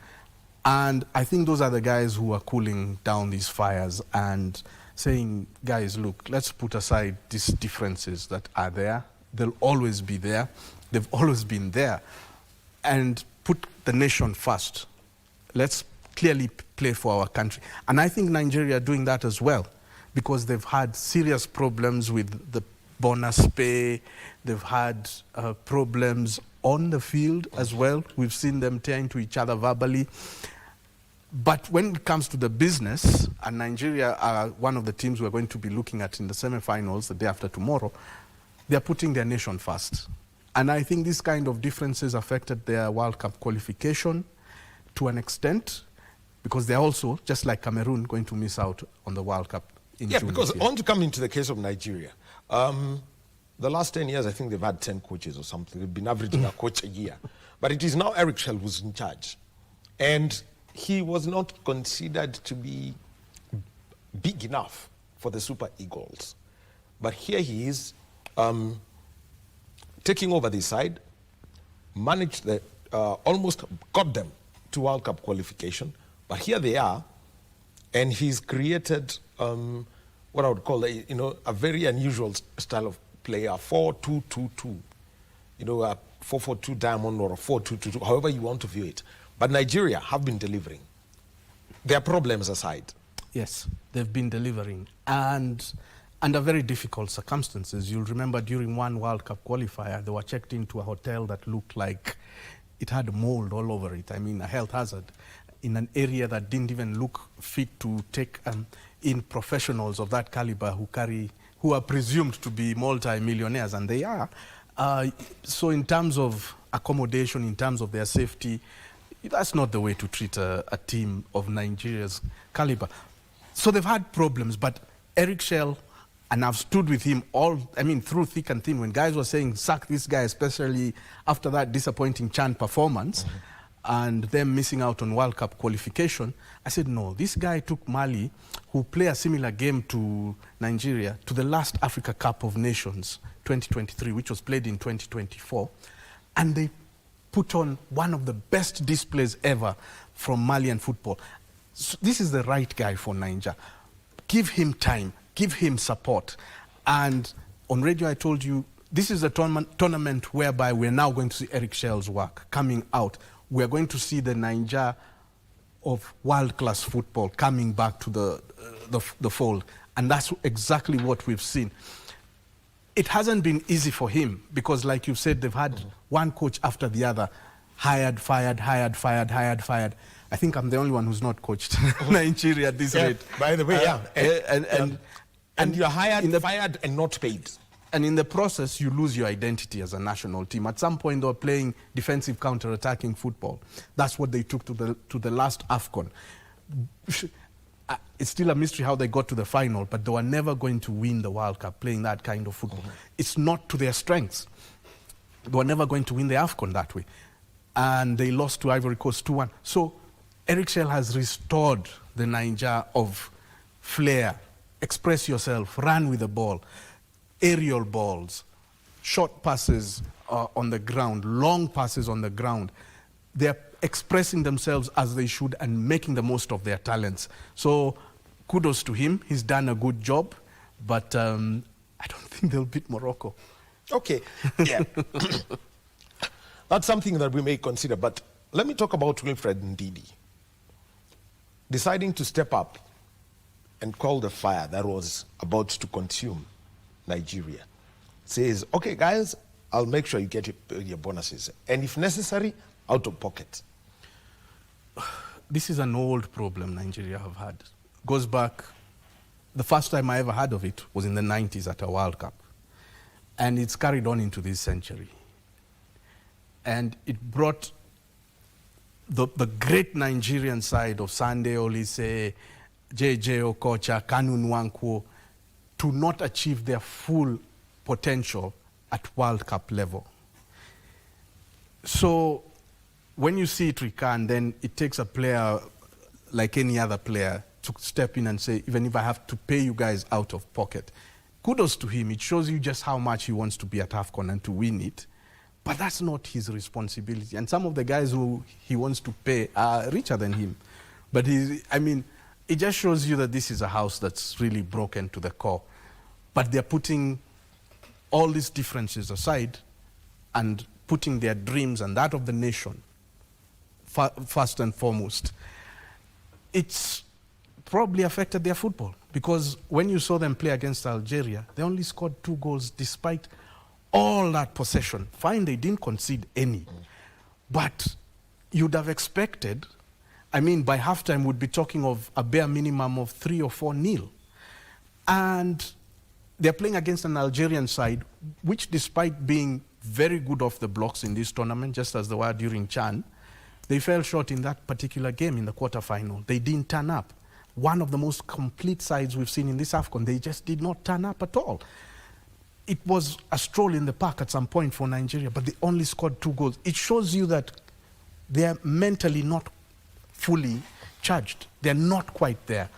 And I think those are the guys who are cooling down these fires and saying, guys, look, let's put aside these differences that are there. They'll always be there. They've always been there. And put the nation first. Let's clearly play for our country. And I think Nigeria are doing that as well, because they've had serious problems with the bonus pay. They've had problems on the field as well. We've seen them tear into each other verbally. But when it comes to the business, and Nigeria are one of the teams we're going to be looking at in the semi-finals the day after tomorrow, they're putting their nation first. And I think this kind of differences affected their World Cup qualification to an extent, because they're also, just like Cameroon, going to miss out on the World Cup in June. Yeah, because I want to come into the case of Nigeria. The last 10 years, I think they've had 10 coaches or something. They've been averaging a coach a year. But it is now Eric Schell who's in charge. And he was not considered to be big enough for the Super Eagles. But here he is, taking over this side, managed the, almost got them to World Cup qualification. But here they are, and he's created what I would call a very unusual style of play, a 4-2-2-2. A 4-4-2 diamond or a 4-2-2-2, however you want to view it. But Nigeria have been delivering. Their problems aside. Yes, they've been delivering. And under very difficult circumstances. You'll remember during one World Cup qualifier, they were checked into a hotel that looked like it had mold all over it. I mean, a health hazard, in an area that didn't even look fit to take in professionals of that caliber who are presumed to be multi-millionaires, and they are. So in terms of accommodation, in terms of their safety, that's not the way to treat a team of Nigeria's caliber. So they've had problems, but Eric Schell, and I've stood with him through thick and thin, when guys were saying, sack this guy, especially after that disappointing Chan performance, and them missing out on World Cup qualification, I said, no, this guy took Mali, who play a similar game to Nigeria, to the last Africa Cup of Nations, 2023, which was played in 2024, and they put on one of the best displays ever from Malian football. So this is the right guy for Niger. Give him time, give him support. And on radio I told you, this is a tournament whereby we're now going to see Eric Schell's work coming out. We're going to see the Niger of world-class football coming back to the fold. And that's exactly what we've seen. It hasn't been easy for him because, like you said, they've had one coach after the other, hired, fired, hired, fired, hired, fired. I think I'm the only one who's not coached Nigeria at this rate. By the way, and you're hired, in fired, and not paid. And in the process, you lose your identity as a national team. At some point, they were playing defensive counter-attacking football. That's what they took to the last AFCON. It's still a mystery how they got to the final, but they were never going to win the World Cup playing that kind of football. It's not to their strengths. They were never going to win the AFCON that way. And they lost to Ivory Coast 2-1. So Eric Shell has restored the Niger of flair, express yourself, run with the ball, aerial balls, short passes on the ground, long passes on the ground. They're expressing themselves as they should and making the most of their talents. So kudos to him. He's done a good job, but I don't think they'll beat Morocco. Okay, yeah. That's something that we may consider, but let me talk about Wilfred Ndidi deciding to step up and call the fire that was about to consume Nigeria. Says, okay, guys, I'll make sure you get your bonuses, and if necessary, out of pocket. This is an old problem Nigeria have had. Goes back, the first time I ever heard of it was in the 90s at a World Cup. And it's carried on into this century. And it brought the great Nigerian side of Sande Olise, JJ Okocha, Kanu Nwankwo, to not achieve their full potential at World Cup level. So when you see it recur, then it takes a player like any other player to step in and say, even if I have to pay you guys out of pocket, kudos to him. It shows you just how much he wants to be at AFCON and to win it. But that's not his responsibility. And some of the guys who he wants to pay are richer than him. But it just shows you that this is a house that's really broken to the core. But they're putting all these differences aside and putting their dreams and that of the nation first and foremost. It's probably affected their football, because when you saw them play against Algeria, they only scored 2 goals despite all that possession. Fine, they didn't concede any. But you'd have expected, by halftime we'd be talking of a bare minimum of 3 or 4-0. And they're playing against an Algerian side, which despite being very good off the blocks in this tournament, just as they were during CHAN, they fell short in that particular game in the quarterfinal. They didn't turn up. One of the most complete sides we've seen in this AFCON, they just did not turn up at all. It was a stroll in the park at some point for Nigeria, but they only scored 2 goals. It shows you that they're mentally not fully charged. They're not quite there.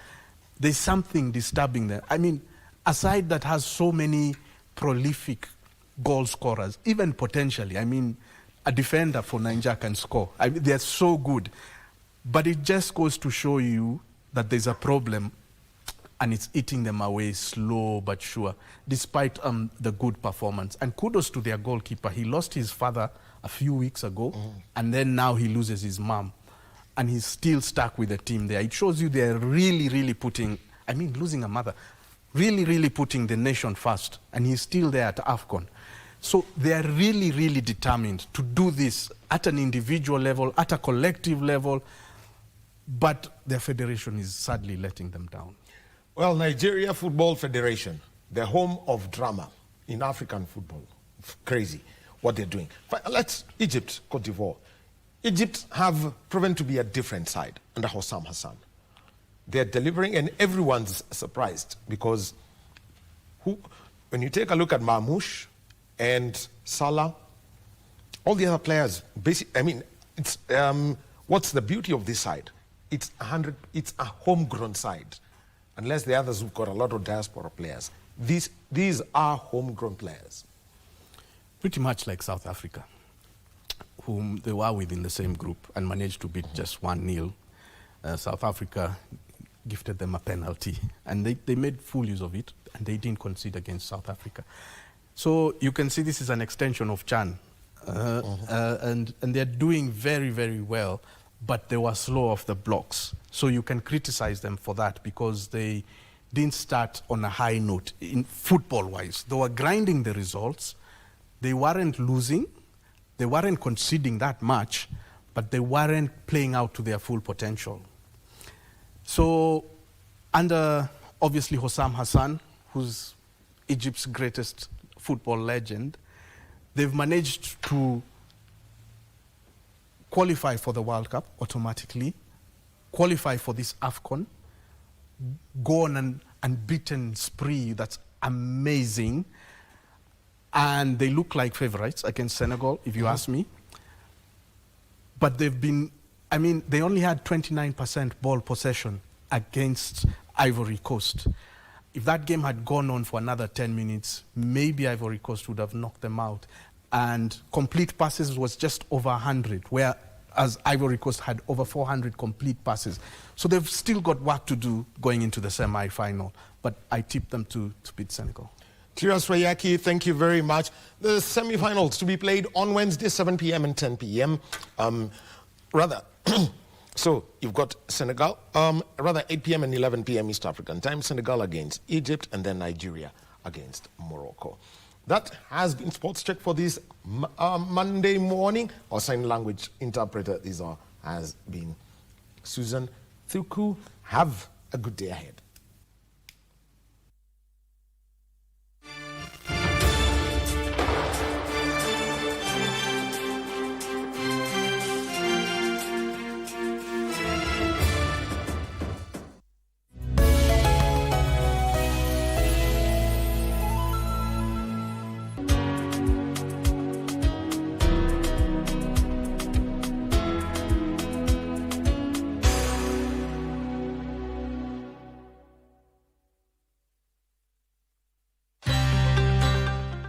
There's something disturbing them. A side that has so many prolific goal scorers, even potentially, a defender for Nigeria can score. They're so good. But it just goes to show you that there's a problem and it's eating them away slow but sure, despite the good performance. And kudos to their goalkeeper. He lost his father a few weeks ago, and then now he loses his mom. And he's still stuck with the team there. It shows you they're really, really putting, losing a mother, really, really putting the nation first. And he's still there at AFCON. So they're really, really determined to do this at an individual level, at a collective level, but their federation is sadly letting them down. Well, Nigeria Football Federation, the home of drama in African football. Crazy what they're doing. Egypt, Cote d'Ivoire. Egypt have proven to be a different side under Hossam Hassan. They're delivering, and everyone's surprised because when you take a look at Marmoush and Salah, all the other players, it's what's the beauty of this side? It's a homegrown side, unless the others who've got a lot of diaspora players. These are homegrown players. Pretty much like South Africa, whom they were within the same group and managed to beat just 1-0. South Africa gifted them a penalty, and they made full use of it, and they didn't concede against South Africa. So you can see this is an extension of CHAN, and they're doing very, very well. but they were slow off the blocks. So you can criticize them for that because they didn't start on a high note in football-wise. They were grinding the results. They weren't losing. They weren't conceding that much, but they weren't playing out to their full potential. So under, obviously, Hossam Hassan, who's Egypt's greatest football legend, they've managed to qualify for the World Cup automatically, qualify for this AFCON, go on an unbeaten spree that's amazing, and they look like favorites against Senegal, if you ask me. But they've been, I mean, they only had 29% ball possession against Ivory Coast. If that game had gone on for another 10 minutes, maybe Ivory Coast would have knocked them out. And complete passes was just over 100, whereas Ivory Coast had over 400 complete passes. So they've still got work to do going into the semi-final. But I tip them to beat Senegal. Curious Rayaki, thank you very much. The semi-finals to be played on Wednesday, 7 p.m. and 10 p.m. So you've got Senegal, 8 p.m. and 11 p.m. East African time, Senegal against Egypt, and then Nigeria against Morocco. That has been Sports Check for this Monday morning. Our sign language interpreter has been Susan Thuku. Have a good day ahead.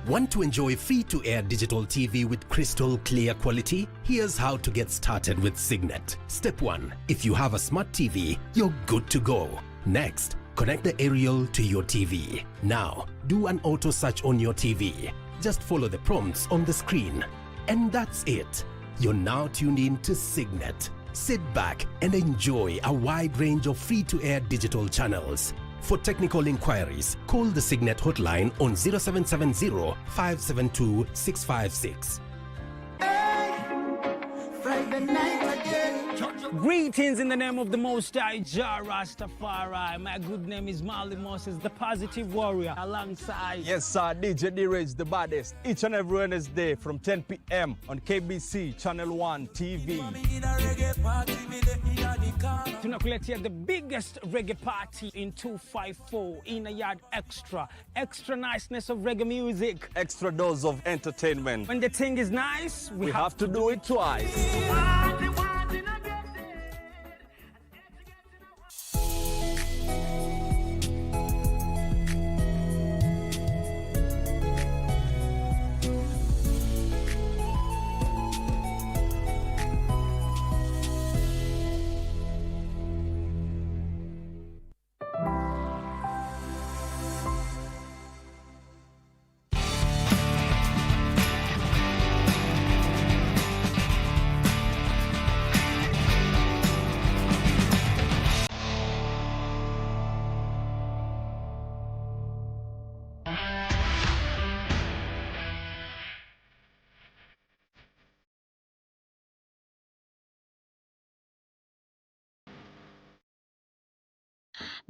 Want to enjoy free-to-air digital TV with crystal clear quality? Here's how to get started with Signet. Step 1. If you have a smart TV, you're good to go. Next, connect the aerial to your TV. Now, do an auto search on your TV. Just follow the prompts on the screen. And that's it. You're now tuned in to Signet. Sit back and enjoy a wide range of free-to-air digital channels. For technical inquiries, call the Signet hotline on 0770 572 656. Greetings in the name of the Most High Jah Rastafari. My good name is Marley Moses, the Positive Warrior, alongside... Yes, sir, DJ D-Rage, the baddest. Each and every Wednesday from 10 p.m. on KBC Channel 1 TV. Tunakuletea the biggest reggae party in 254 in a yard extra. Extra niceness of reggae music. Extra dose of entertainment. When the thing is nice, we have to do it twice.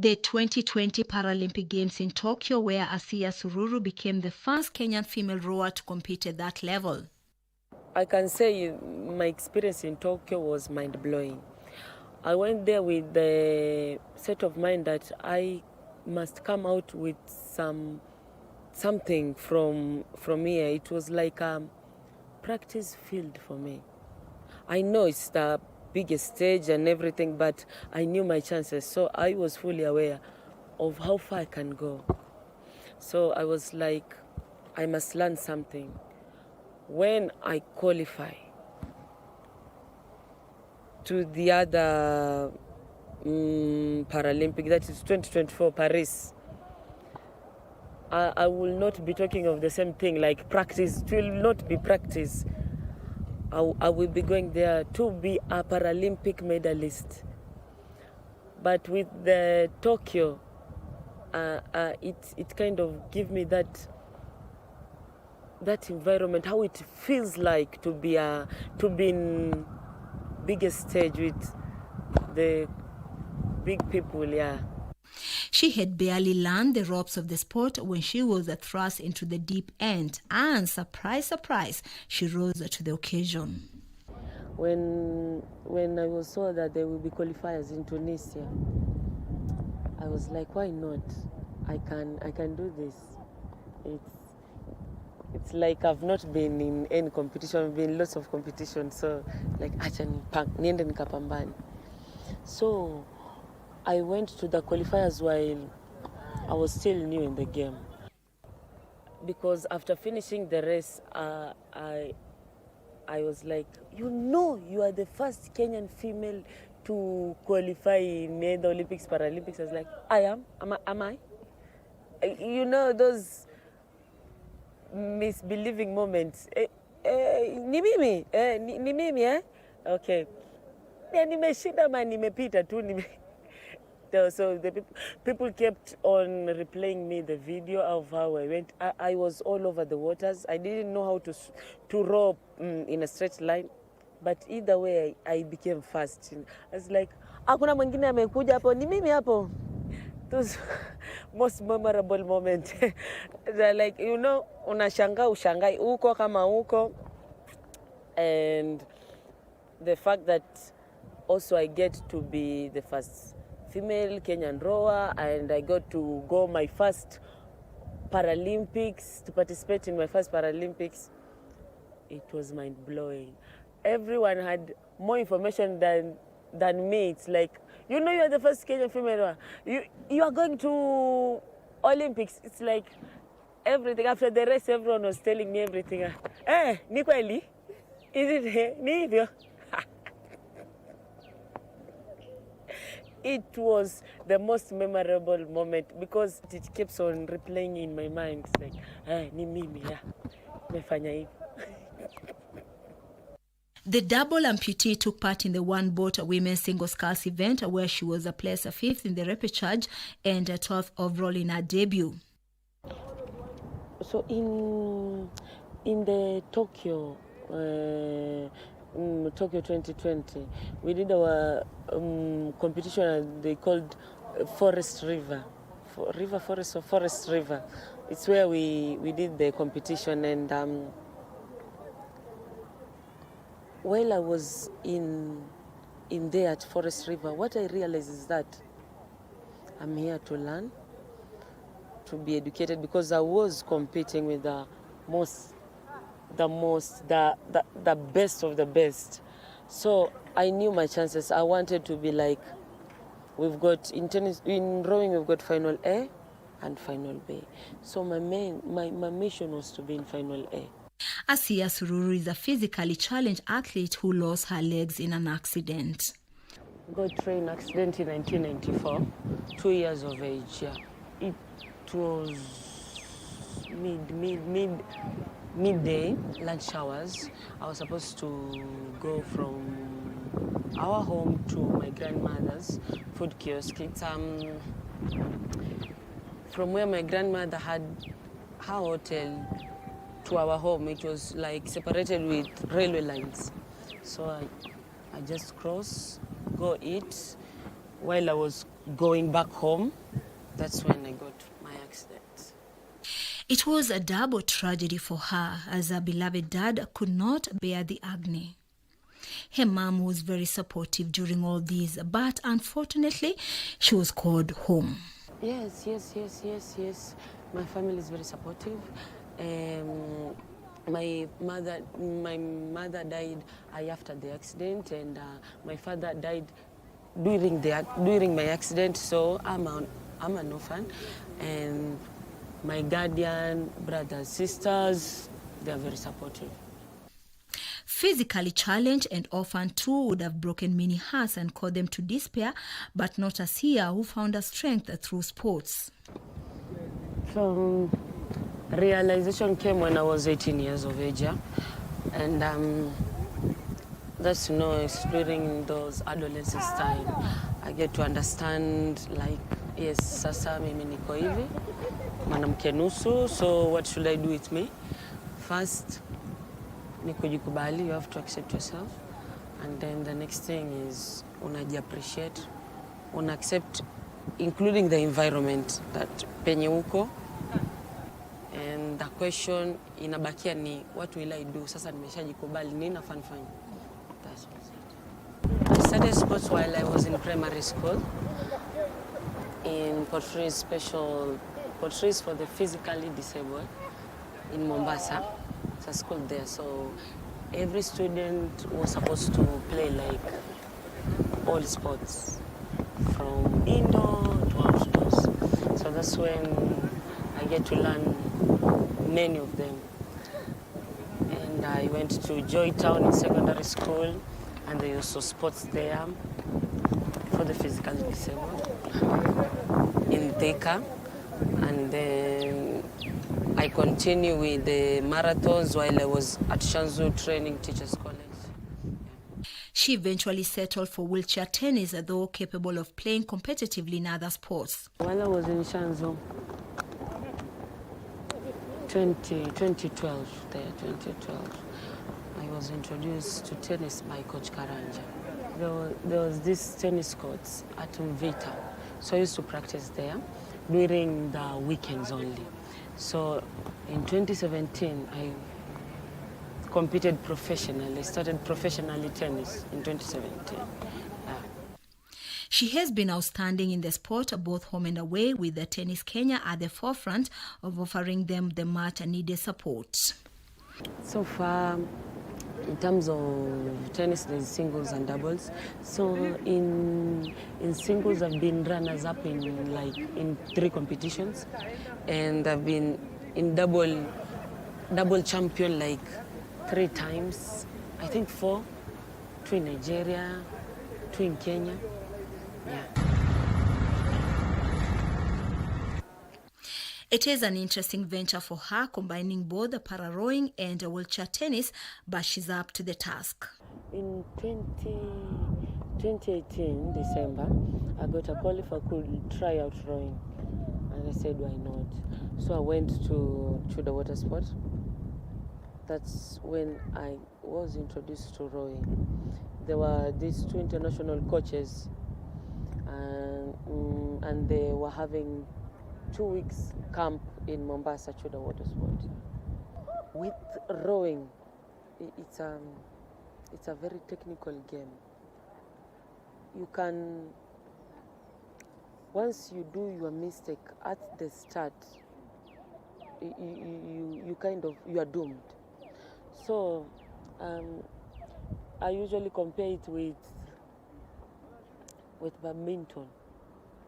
The 2020 Paralympic Games in Tokyo, where Asiya Sururu became the first Kenyan female rower to compete at that level. I can say my experience in Tokyo was mind-blowing. I went there with the set of mind that I must come out with something from here. It was like a practice field for me. I know it's the biggest stage and everything, but I knew my chances, so I was fully aware of how far I can go. So I was like, I must learn something. When I qualify to the other Paralympic, that is 2024 Paris, I will not be talking of the same thing like practice. It will not be practice. I will be going there to be a Paralympic medalist. But with the Tokyo, it kind of give me that environment, how it feels like to be in biggest stage with the big people, yeah. She had barely learned the ropes of the sport when she was thrust into the deep end, and surprise, surprise, she rose to the occasion. When I was told that there will be qualifiers in Tunisia, I was like, why not? I can do this. It's like I've not been in any competition, I've been in lots of competitions, so like acha niende nikapambane. So I went to the qualifiers while I was still new in the game. Because after finishing the race, I was like, you are the first Kenyan female to qualify in the Olympics, Paralympics. I was like, I am? Am I? You know, those misbelieving moments. Ni mimi? Ni mimi, eh? Okay. Nimeshinda ma nimepita tu. So the people kept on replaying me the video of how I went. I was all over the waters. I didn't know how to row in a straight line. But either way, I became fast. I was like, hakuna mwingine amekuja hapo, ni mimi hapo. Those most memorable moments. They're like, unashanga ushangai uko kama uko. And the fact that also I get to be the first female Kenyan rower, and I got to go my first Paralympics, to participate in my first Paralympics. It was mind-blowing. Everyone had more information than me. It's like, you are the first Kenyan female rower. You are going to Olympics. It's like everything. After the race, everyone was telling me everything. Ni kweli? Is it? Ni hivyo? It was the most memorable moment because it keeps on replaying in my mind. It's like, ni mimi, nimefanya hivi. The double amputee took part in the one-boat women's single sculls event, where she was placed 5th in the repechage and 12th overall in her debut. So in the Tokyo 2020, we did our competition they called Forest River. Forest River. It's where we did the competition, and while I was in there at Forest River, what I realized is that I'm here to learn, to be educated, because I was competing with the best of the best. So I knew my chances. I wanted to be like, we've got in rowing, we've got final A and final B. So my mission was to be in final A. Asiya Sururu is a physically challenged athlete who lost her legs in an accident. Got train accident in 1994, 2 years of age. Yeah. It was midday, lunch hours. I was supposed to go from our home to my grandmother's food kiosk. It's from where my grandmother had her hotel to our home. It was like separated with railway lines. So I just go eat. While I was going back home, that's when I got my accident. It was a double tragedy for her, as her beloved dad could not bear the agony. Her mom was very supportive during all this, but unfortunately, she was called home. Yes. My family is very supportive. My mother died after the accident, and my father died during my accident. So I'm an orphan, and my guardian, brothers, sisters, they are very supportive. Physically challenged and orphaned too would have broken many hearts and caused them to despair, but not Asiya, who found her strength through sports. So realization came when I was 18 years of age, and That's, it's during those adolescence time. I get to understand, like, yes, sasa mimi niko hivi, mwanamke nusu, so what should I do with me? First, ni kujikubali, you have to accept yourself. And then the next thing is, unaji-appreciate, una-accept, including the environment that penye uko. And the question inabakia ni, what will I do? Sasa nimeshajikubali, nini nafaa nifanye? That's it. I started sports while I was in primary school in Portrees for the physically disabled in Mombasa. It's a school there, so every student was supposed to play like all sports, from indoor to outdoors. So that's when I get to learn many of them. And I went to Joytown in secondary school, and there was also sports there for the physically disabled in Thika. And then I continue with the marathons while I was at Shanzu Training Teachers College. She eventually settled for wheelchair tennis, though capable of playing competitively in other sports. While I was in Shanzu, 2012, I was introduced to tennis by Coach Karanja. There was this tennis courts at Mvita, so I used to practice there during the weekends only. So in 2017, I competed professionally, started professionally tennis in 2017. She has been outstanding in the sport, both home and away, with the Tennis Kenya at the forefront of offering them the much-needed support. So far, in terms of tennis, there's singles and doubles. So in singles, I've been runners-up in 3 competitions, and I've been in double champion like 3 times. I think 4, 2 in Nigeria, 2 in Kenya. Yeah. It is an interesting venture for her, combining both the para-rowing and wheelchair tennis, but she's up to the task. In 2018, December, I got a call if I could try out rowing. And I said, why not? So I went to the water sport. That's when I was introduced to rowing. There were these 2 international coaches, and they were having 2 weeks camp in Mombasa to the water sport. With rowing, it's a very technical game. You can, once you do your mistake at the start, you are doomed. So I usually compare it with badminton.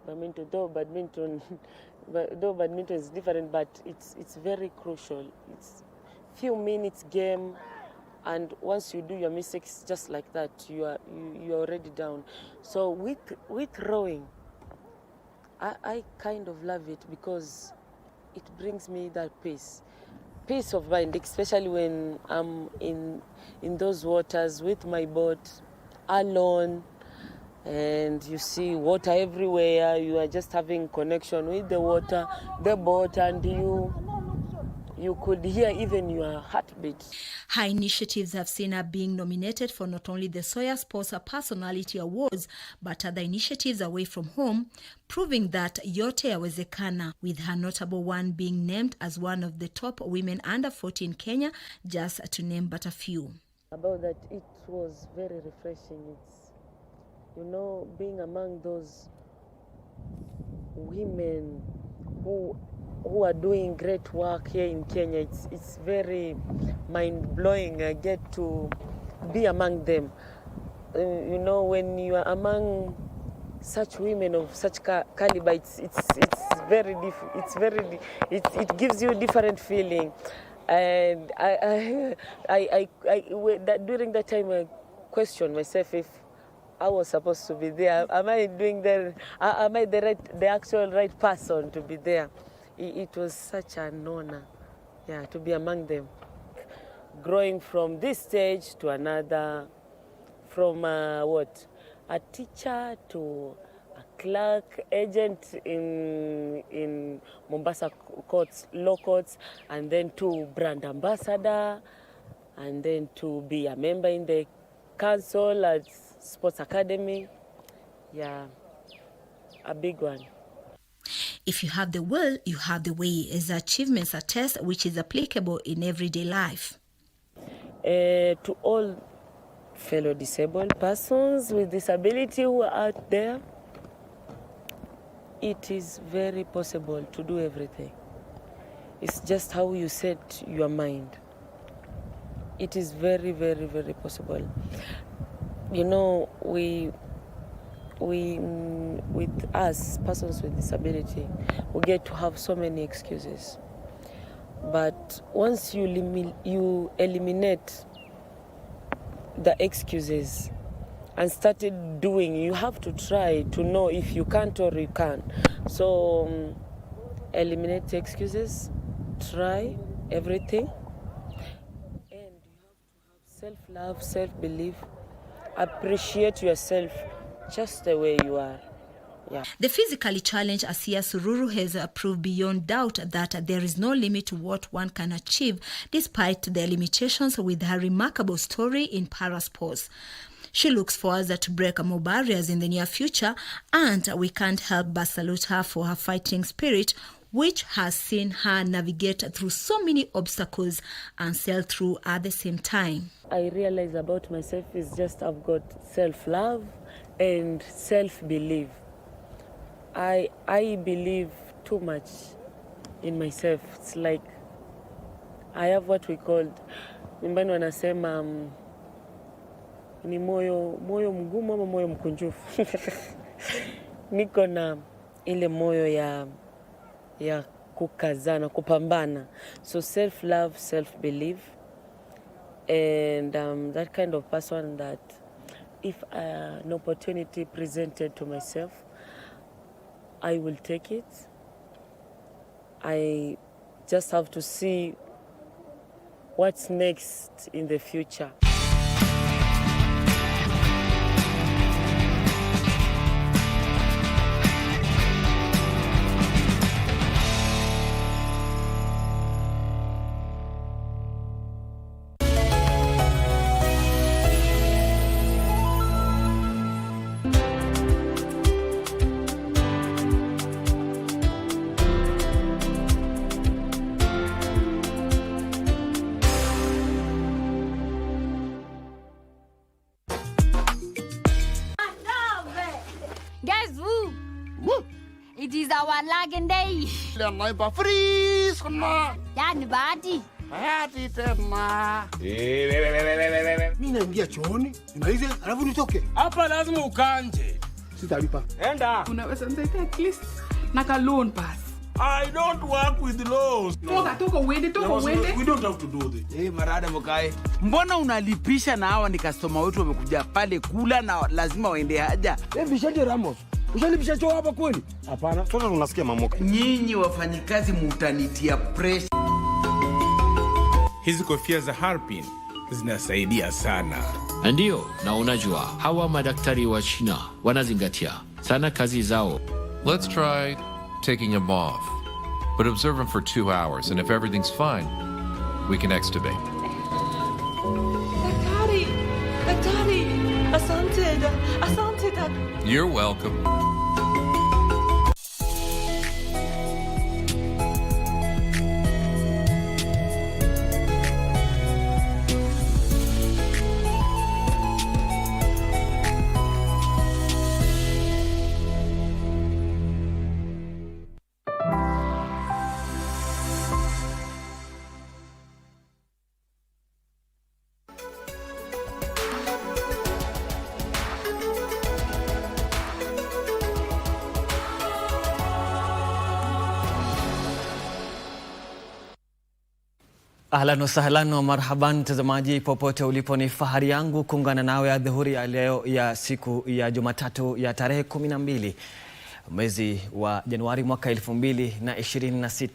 Though badminton is different, but it's very crucial. It's few minutes game, and once you do your mistakes just like that, you're already down. So with rowing, I kind of love it because it brings me that peace of mind, especially when I'm in those waters with my boat alone. And you see water everywhere, you are just having connection with the water, the boat, and you could hear even your heartbeat. Her initiatives have seen her being nominated for not only the Sawyer Sports Personality Awards, but other initiatives away from home, proving that yote yawezekana, with her notable one being named as one of the top women under 40 in Kenya, just to name but a few. About that, it was very refreshing. It's, being among those women who are doing great work here in Kenya, it's very mind-blowing. I get to be among them. When you are among such women of such caliber, it gives you a different feeling. And during that time, I questioned myself if I was supposed to be there. Am I the actual right person to be there? It was such an honor, to be among them. Growing from this stage to another, from a teacher to a clerk, agent in Mombasa courts, law courts, and then to brand ambassador, and then to be a member in the council at Sports Academy. Yeah, a big one. If you have the will, you have the way, as achievements are test which is applicable in everyday life. To all fellow disabled persons with disability who are out there, it is very possible to do everything. It's just how you set your mind. It is very, very, very possible. You know, we with us, persons with disability, we get to have so many excuses. But once you eliminate the excuses and started doing, you have to try to know if you can't or you can. So eliminate the excuses, try everything, and you have to have self-love, self-belief, appreciate yourself just the way you are. Yeah. The physically challenged Asia Sururu has proved beyond doubt that there is no limit to what one can achieve despite their limitations with her remarkable story in parasports. She looks forward to break more barriers in the near future, and we can't help but salute her for her fighting spirit, which has seen her navigate through so many obstacles and sail through at the same time. I realize about myself is just I've got self-love and self-belief. I believe too much in myself. It's like I have what we called, nyumbani wanasema ni moyo mgumu ama moyo mkunjufu. Niko na ile moyo ya kukazana, kupambana. So self-love, self-belief, and that kind of person that if an opportunity presented to myself, I will take it. I just have to see what's next in the future. Guess who? It is our lagging day. Yani bahati. Bahati tena. Mimi naingia chooni, nimalize alafu nitoke. Hapa lazima ukanje. Sitalipa. Enda. Unaweza msaidia at least na ka loan pass. I don't work with loans. Toka uende. We don't have to do this. Marada mkae. Mbona unalipisha na hawa ni customer wetu wamekuja pale kula na lazima waende haja? Bishadi Ramos. Ushalipisha choo hapa kweli? Hapana, sasa tunasikia mamoka. Nyinyi wafanyikazi mutanitia pressure. Hizi kofia za Harpin zinasaidia sana. Ndio, na unajua hawa madaktari wa China wanazingatia sana kazi zao. Let's try taking him off, but observe him for 2 hours, and if everything's fine, we can extubate. Daktari, asante. You're welcome. Ahlan wa sahlan wa marhaban mtazamaji popote ulipo, ni fahari yangu kuungana nawe adhuhuri ya leo ya siku ya Jumatatu ya tarehe 12 mwezi wa Januari mwaka 2026.